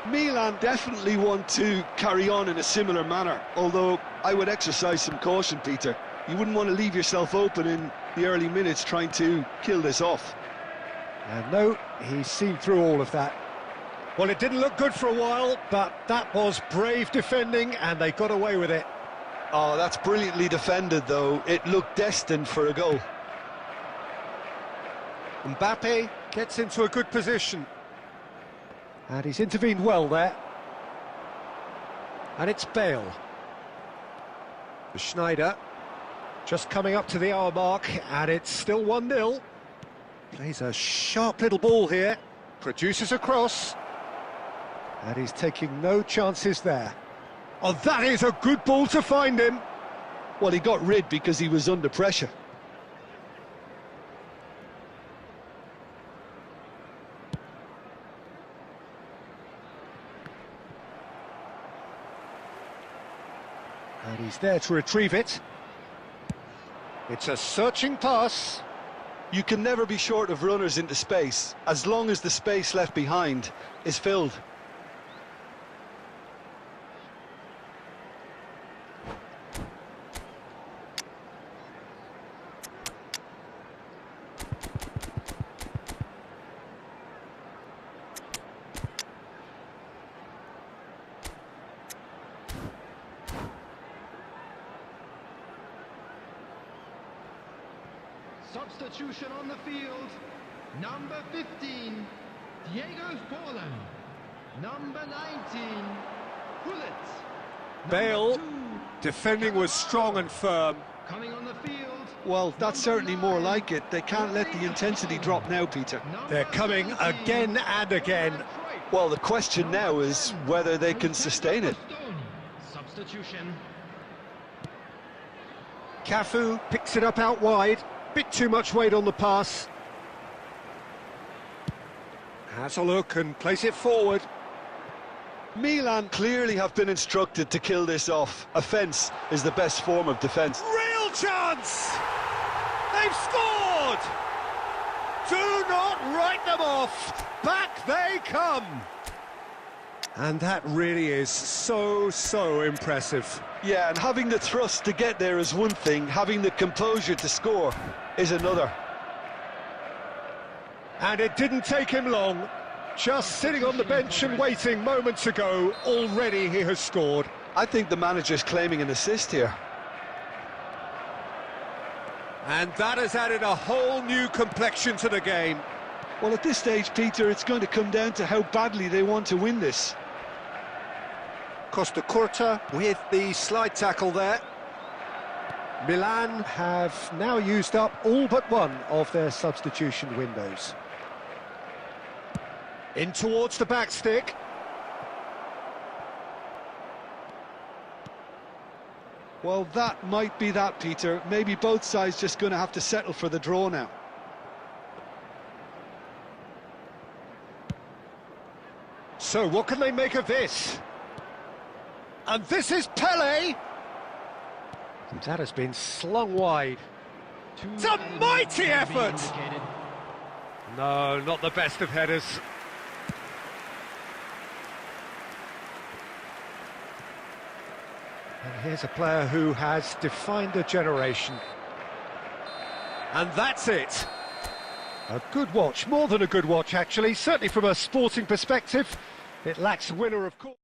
Milan definitely want to carry on in a similar manner, although I would exercise some caution, Peter. You wouldn't want to leave yourself open in the early minutes trying to kill this off. And no, he's seen through all of that. Well, it didn't look good for a while, but that was brave defending, and they got away with it. Oh, that's brilliantly defended, though. It looked destined for a goal. Mbappe gets into a good position. And he's intervened well there. And it's Bale. Schneider just coming up to the hour mark, and it's still 1-0. Plays a sharp little ball here. Produces a cross. And he's taking no chances there. Oh, that is a good ball to find him. Well, he got rid because he was under pressure. And he's there to retrieve it. It's a searching pass. You can never be short of runners into space, as long as the space left behind is filled. Substitution on the field. Number 15, Diego Forlan. Number 19, Pullet. Bale, defending was strong and firm, Coming on the field. Well, that's certainly more like it. They can't let the intensity drop now, Peter. They're coming again and again. Well, the question now is whether they can sustain it. Substitution. Cafu picks it up out wide. Bit too much weight on the pass. Has a look and plays it forward. Milan clearly have been instructed to kill this off. Offence is the best form of defence. Real chance! They've scored! Do not write them off! Back they come! And that really is so impressive. Yeah, and having the thrust to get there is one thing, having the composure to score is another. And it didn't take him long. Just sitting on the bench and waiting moments ago, already he has scored. I think the manager's claiming an assist here. And that has added a whole new complexion to the game. Well, at this stage, Peter, it's going to come down to how badly they want to win this. Costa Curta with the slide tackle there. Milan have now used up all but one of their substitution windows. In towards the back stick. Well, that might be that, Peter. Maybe both sides just going to have to settle for the draw now. So what can they make of this? And this is Pele. And that has been slung wide. It's a mighty effort! No, not the best of headers. And here's a player who has defined a generation. And that's it. A good watch, more than a good watch actually, certainly from a sporting perspective. It lacks winner, of course.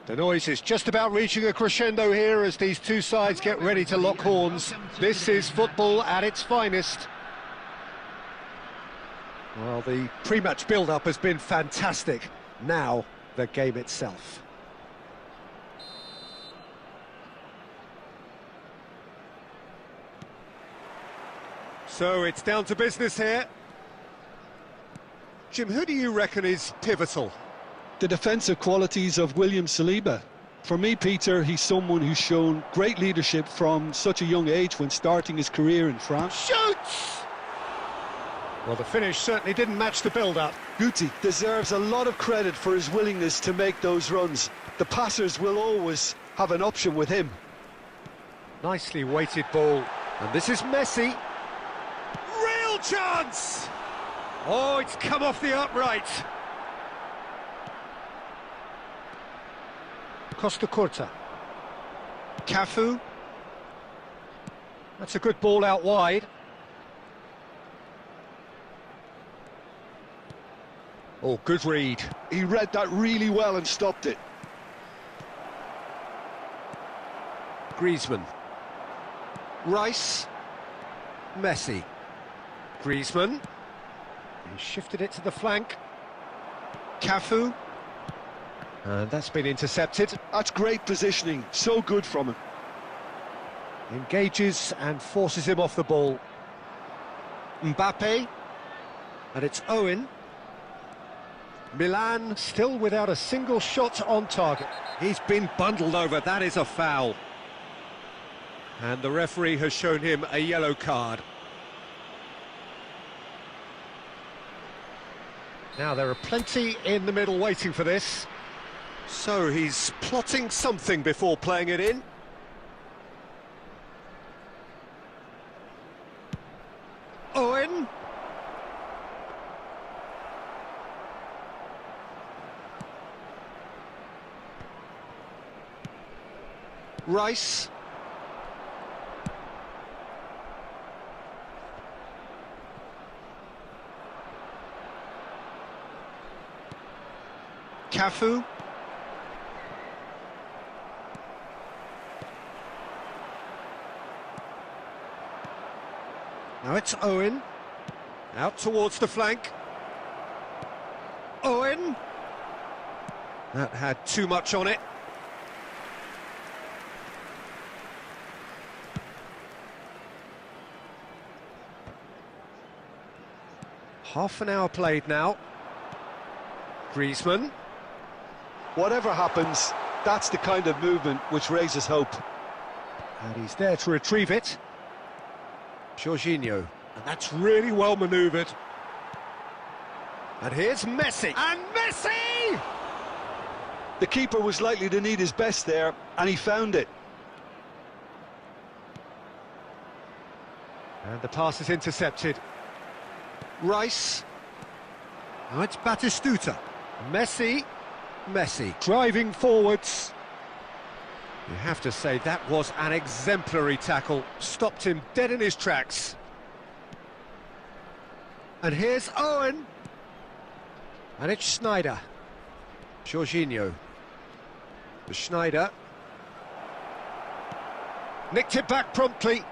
The noise is just about reaching a crescendo here as these two sides get ready to lock horns. This is football at its finest. Well, the pre-match build-up has been fantastic. Now, the game itself. So it's down to business here. Jim, who do you reckon is pivotal? The defensive qualities of William Saliba. For me, Peter, he's someone who's shown great leadership from such a young age when starting his career in France. Shoots! Well, the finish certainly didn't match the build-up. Guti deserves a lot of credit for his willingness to make those runs. The passers will always have an option with him. Nicely weighted ball. And this is Messi. Real chance! Oh, it's come off the upright. Costa Curta. Cafu. That's a good ball out wide. Oh, good read. He read that really well and stopped it. Griezmann. Rice. Messi. Griezmann. He shifted it to the flank. Cafu. And that's been intercepted. That's great positioning, so good from him. Engages and forces him off the ball. Mbappe. And it's Owen. Milan still without a single shot on target. He's been bundled over, that is a foul. And the referee has shown him a yellow card. Now there are plenty in the middle waiting for this. So he's plotting something before playing it in. Owen. Rice. Cafu. Now it's Owen. Out towards the flank. Owen. That had too much on it. Half an hour played now. Griezmann. Whatever happens, that's the kind of movement which raises hope. And he's there to retrieve it. Jorginho. And that's really well manoeuvred. And here's Messi. And Messi! The keeper was likely to need his best there, and he found it. And the pass is intercepted. Rice. Now it's Batistuta. Messi. Messi driving forwards. You have to say that was an exemplary tackle. Stopped him dead in his tracks. And here's Owen. And it's Schneider. Jorginho. The Schneider. Nicked it back promptly.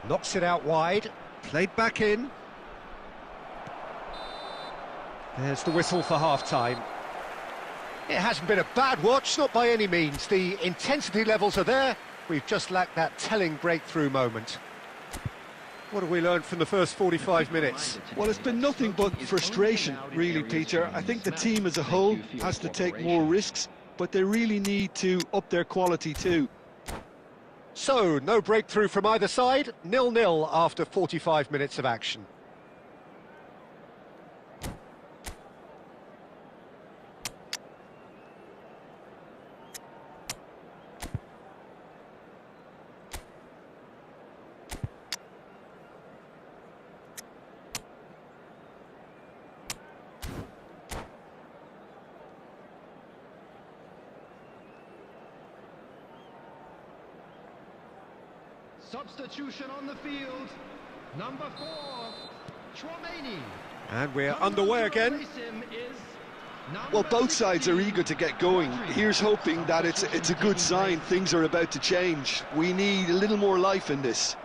Knocks it out wide. Played back in. There's the whistle for half-time. It hasn't been a bad watch, not by any means. The intensity levels are there. We've just lacked that telling breakthrough moment. What have we learned from the first 45 minutes? Well, it's been nothing but frustration, really, Peter. I think the team as a whole has to take more risks, but they really need to up their quality too. So, no breakthrough from either side. 0-0 after 45 minutes of action. Substitution on the field. Number 4, Chouameni. And we're underway again. Him is Well, both sides are eager to get going. Here's hoping that it's a good sign. Things are about to change. We need a little more life in this.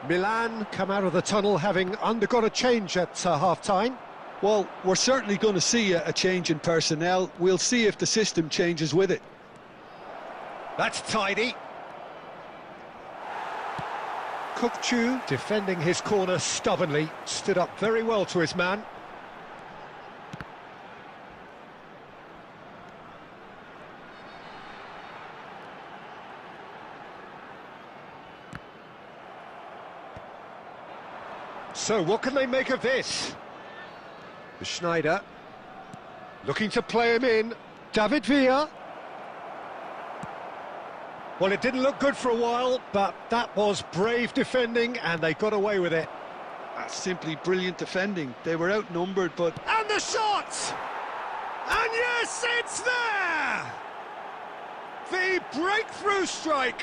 Milan come out of the tunnel having undergone a change at half-time. Well, we're certainly going to see a change in personnel. We'll see if the system changes with it. That's tidy. Kukçu, defending his corner stubbornly, stood up very well to his man. So what can they make of this? Schneider, looking to play him in. David Villa. Well, it didn't look good for a while, but that was brave defending, and they got away with it. That's simply brilliant defending. They were outnumbered, but... And the shot! And yes, it's there! The breakthrough strike!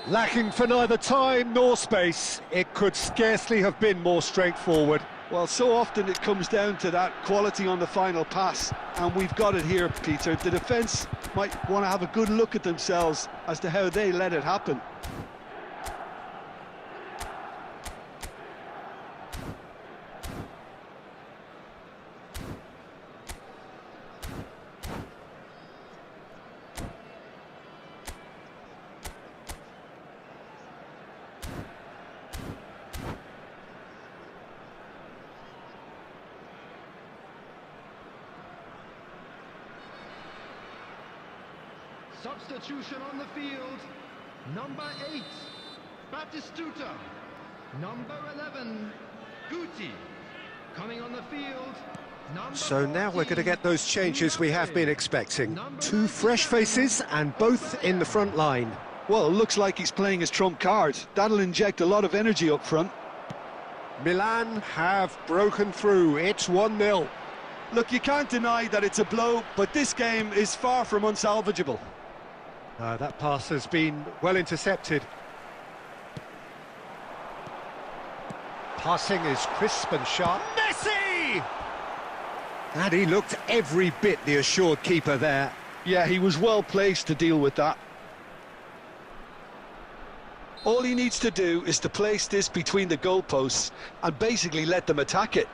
Lacking for neither time nor space, it could scarcely have been more straightforward. Well, so often it comes down to that quality on the final pass, and we've got it here, Peter. The defence might want to have a good look at themselves as to how they let it happen. Substitution on the field. Number 8, Batistuta. Number 11, Guti. Coming on the field. So now we're going to get those changes we have been expecting. Two fresh faces and both in the front line. Well, it looks like he's playing his trump card. That'll inject a lot of energy up front. Milan have broken through. It's 1-0. Look, you can't deny that it's a blow, but this game is far from unsalvageable. That pass has been well intercepted. Passing is crisp and sharp. Messi! And he looked every bit the assured keeper there. Yeah, he was well placed to deal with that. All he needs to do is to place this between the goalposts and basically let them attack it.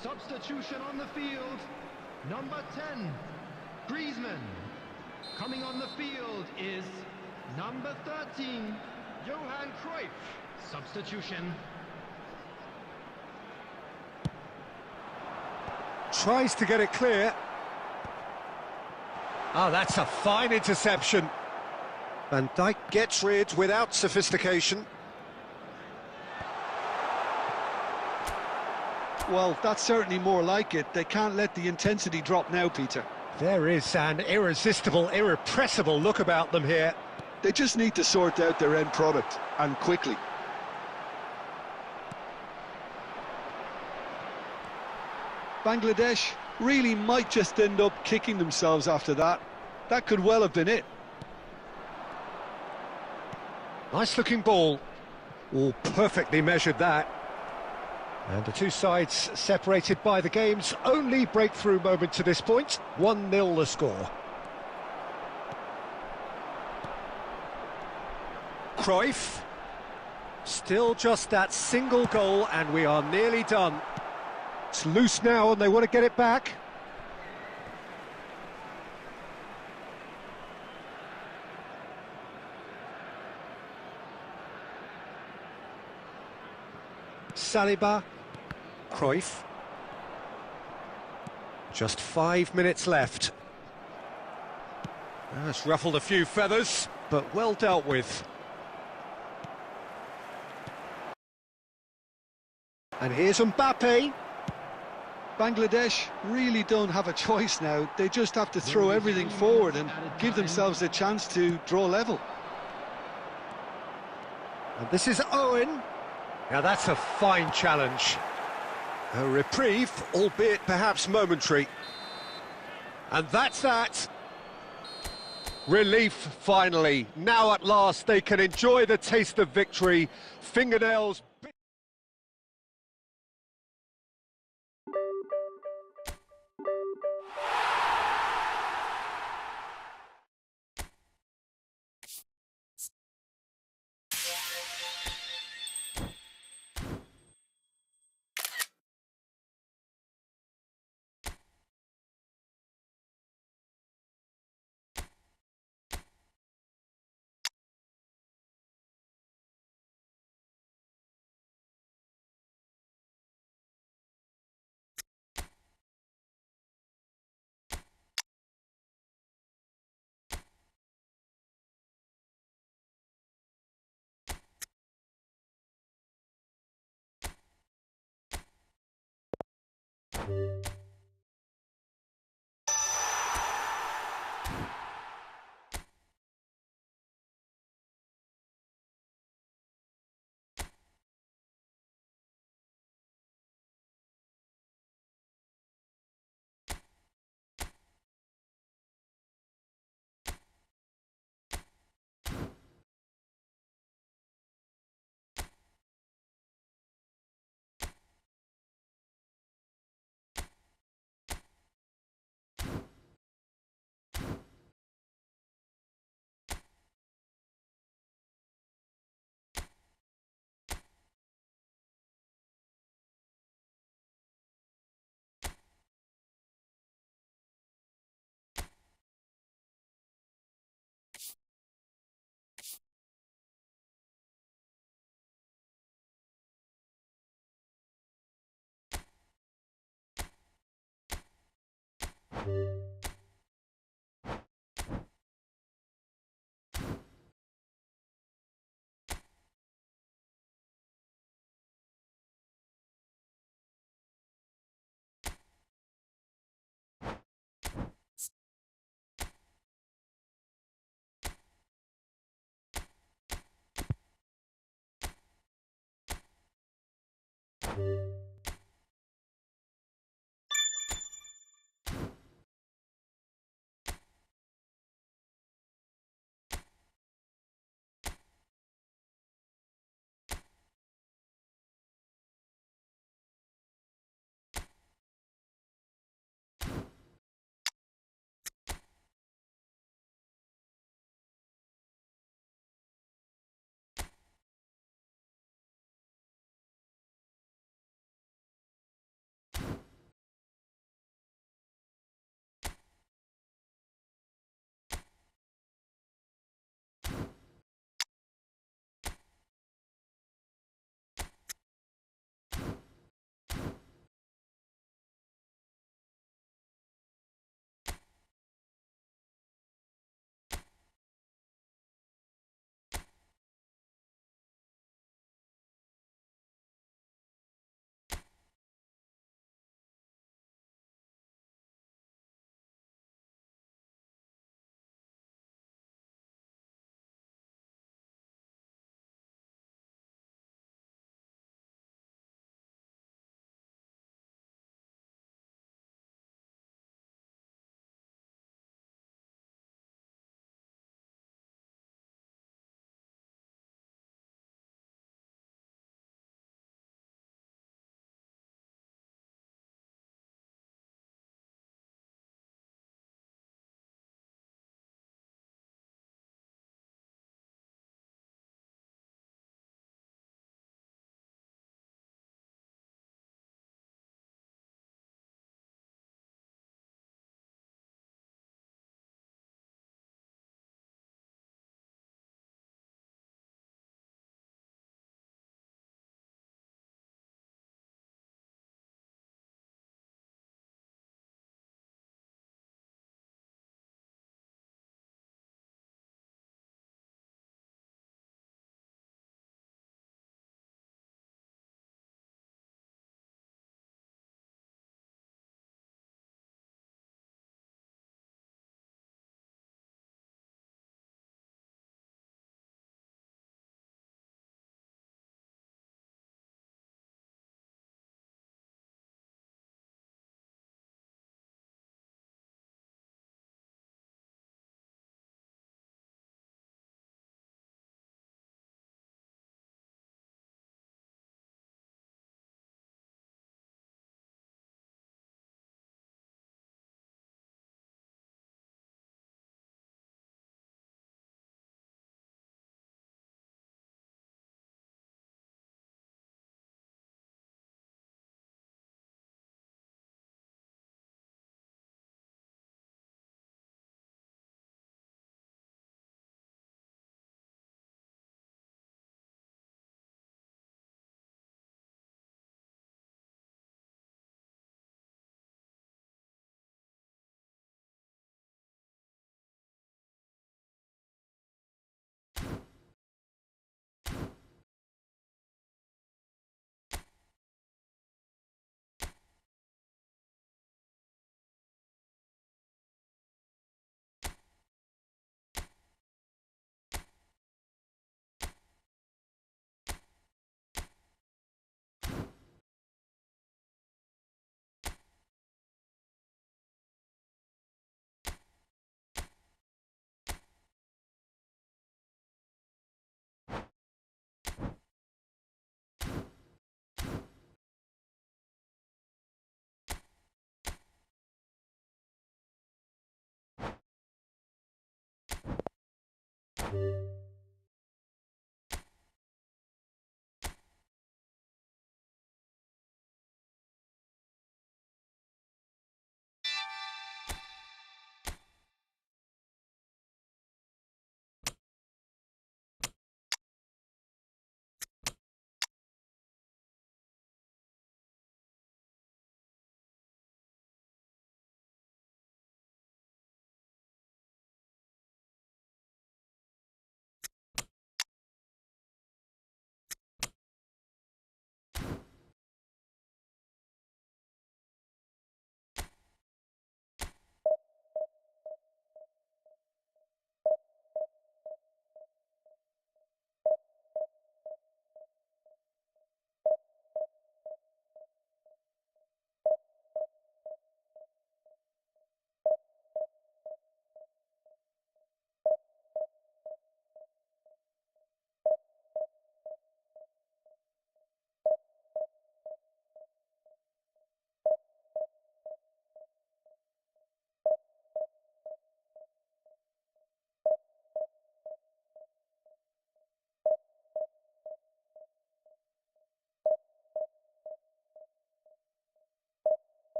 Substitution on the field. Number 10, Griezmann. Coming on the field is number 13, Johan Cruyff. Substitution. Tries to get it clear. Oh, that's a fine interception. Van Dijk gets rid without sophistication. Well, that's certainly more like it. They can't let the intensity drop now, Peter. There is an irresistible, irrepressible look about them here. They just need to sort out their end product, and quickly. Bangladesh really might just end up kicking themselves after that. That could well have been it. Nice looking ball. Oh, perfectly measured that. And the two sides separated by the game's only breakthrough moment to this point. 1-0 the score. Cruyff. Still just that single goal and we are nearly done. It's loose now and they want to get it back. Saliba. Cruyff. Just 5 minutes left. That's ruffled a few feathers, but well dealt with. And here's Mbappe. Bangladesh really don't have a choice now. They just have to throw everything forward and give themselves a chance to draw level. And this is Owen. Now that's a fine challenge. A reprieve, albeit perhaps momentary. And that's that. Relief, finally. Now at last they can enjoy the taste of victory. Fingernails...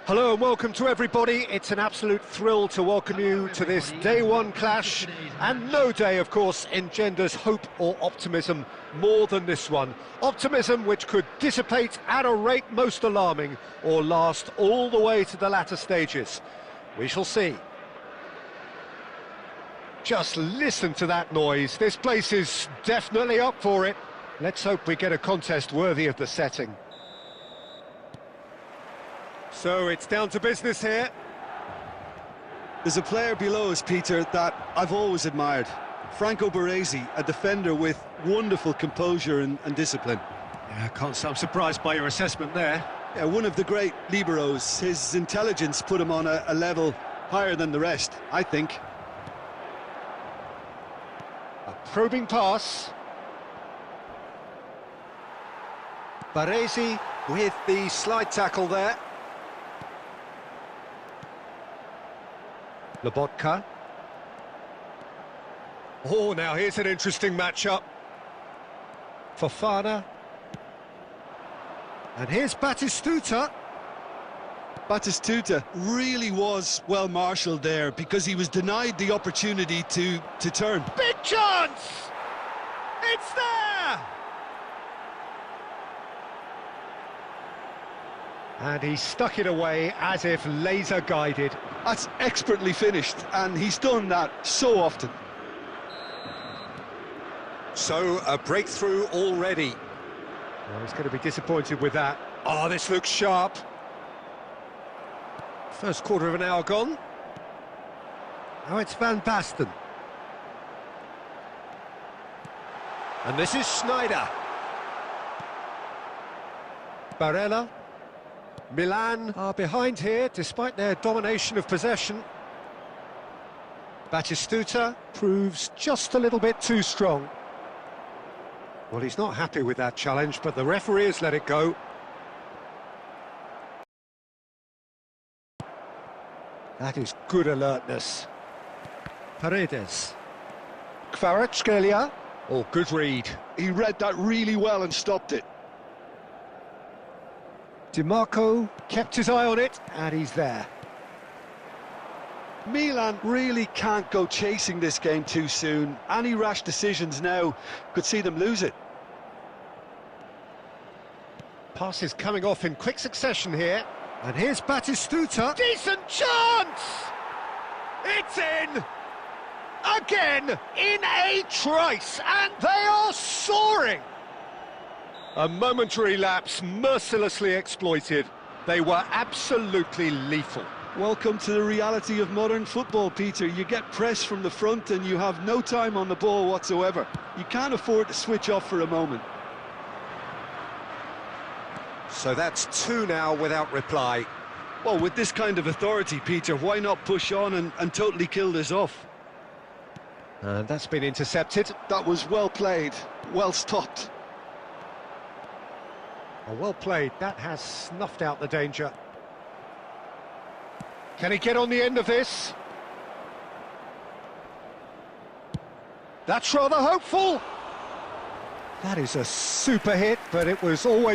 Hello and welcome to everybody. It's an absolute thrill to welcome you to this day one clash, and no day, of course, engenders hope or optimism more than this one. Optimism which could dissipate at a rate most alarming or last all the way to the latter stages. We shall see. Just listen to that noise. This place is definitely up for it. Let's hope we get a contest worthy of the setting. So it's down to business here. There's a player below us, Peter, that I've always admired. Franco Baresi, a defender with wonderful composure and discipline. Yeah, can't say I'm surprised by your assessment there. Yeah, one of the great liberos. His intelligence put him on a level higher than the rest, I think. A probing pass. Baresi with the slide tackle there. Lobotka. Oh, now here's an interesting matchup. Fofana. And here's Batistuta. Batistuta really was well marshalled there because he was denied the opportunity to turn. Big chance! It's there! And he stuck it away as if laser guided. That's expertly finished, and he's done that so often. So, a breakthrough already. Well, he's going to be disappointed with that. Oh, this looks sharp. First quarter of an hour gone. Now it's Van Basten. And this is Schneider. Barella. Milan are behind here, despite their domination of possession. Batistuta proves just a little bit too strong. Well, he's not happy with that challenge, but the referee has let it go. That is good alertness. Paredes. Kvaratskhelia. Oh, good read. He read that really well and stopped it. DiMarco kept his eye on it, and he's there. Milan really can't go chasing this game too soon. Any rash decisions now could see them lose it. Passes coming off in quick succession here. And here's Batistuta. Decent chance! It's in! Again, in a trice, and they are soaring! A momentary lapse, mercilessly exploited. They were absolutely lethal. Welcome to the reality of modern football, Peter. You get pressed from the front and you have no time on the ball whatsoever. You can't afford to switch off for a moment. So that's 2 now without reply. Well, with this kind of authority, Peter, why not push on and totally kill this off? And that's been intercepted. That was well played, well stopped. Oh, well played, that has snuffed out the danger. Can he get on the end of this? That's rather hopeful. That is a super hit, but it was always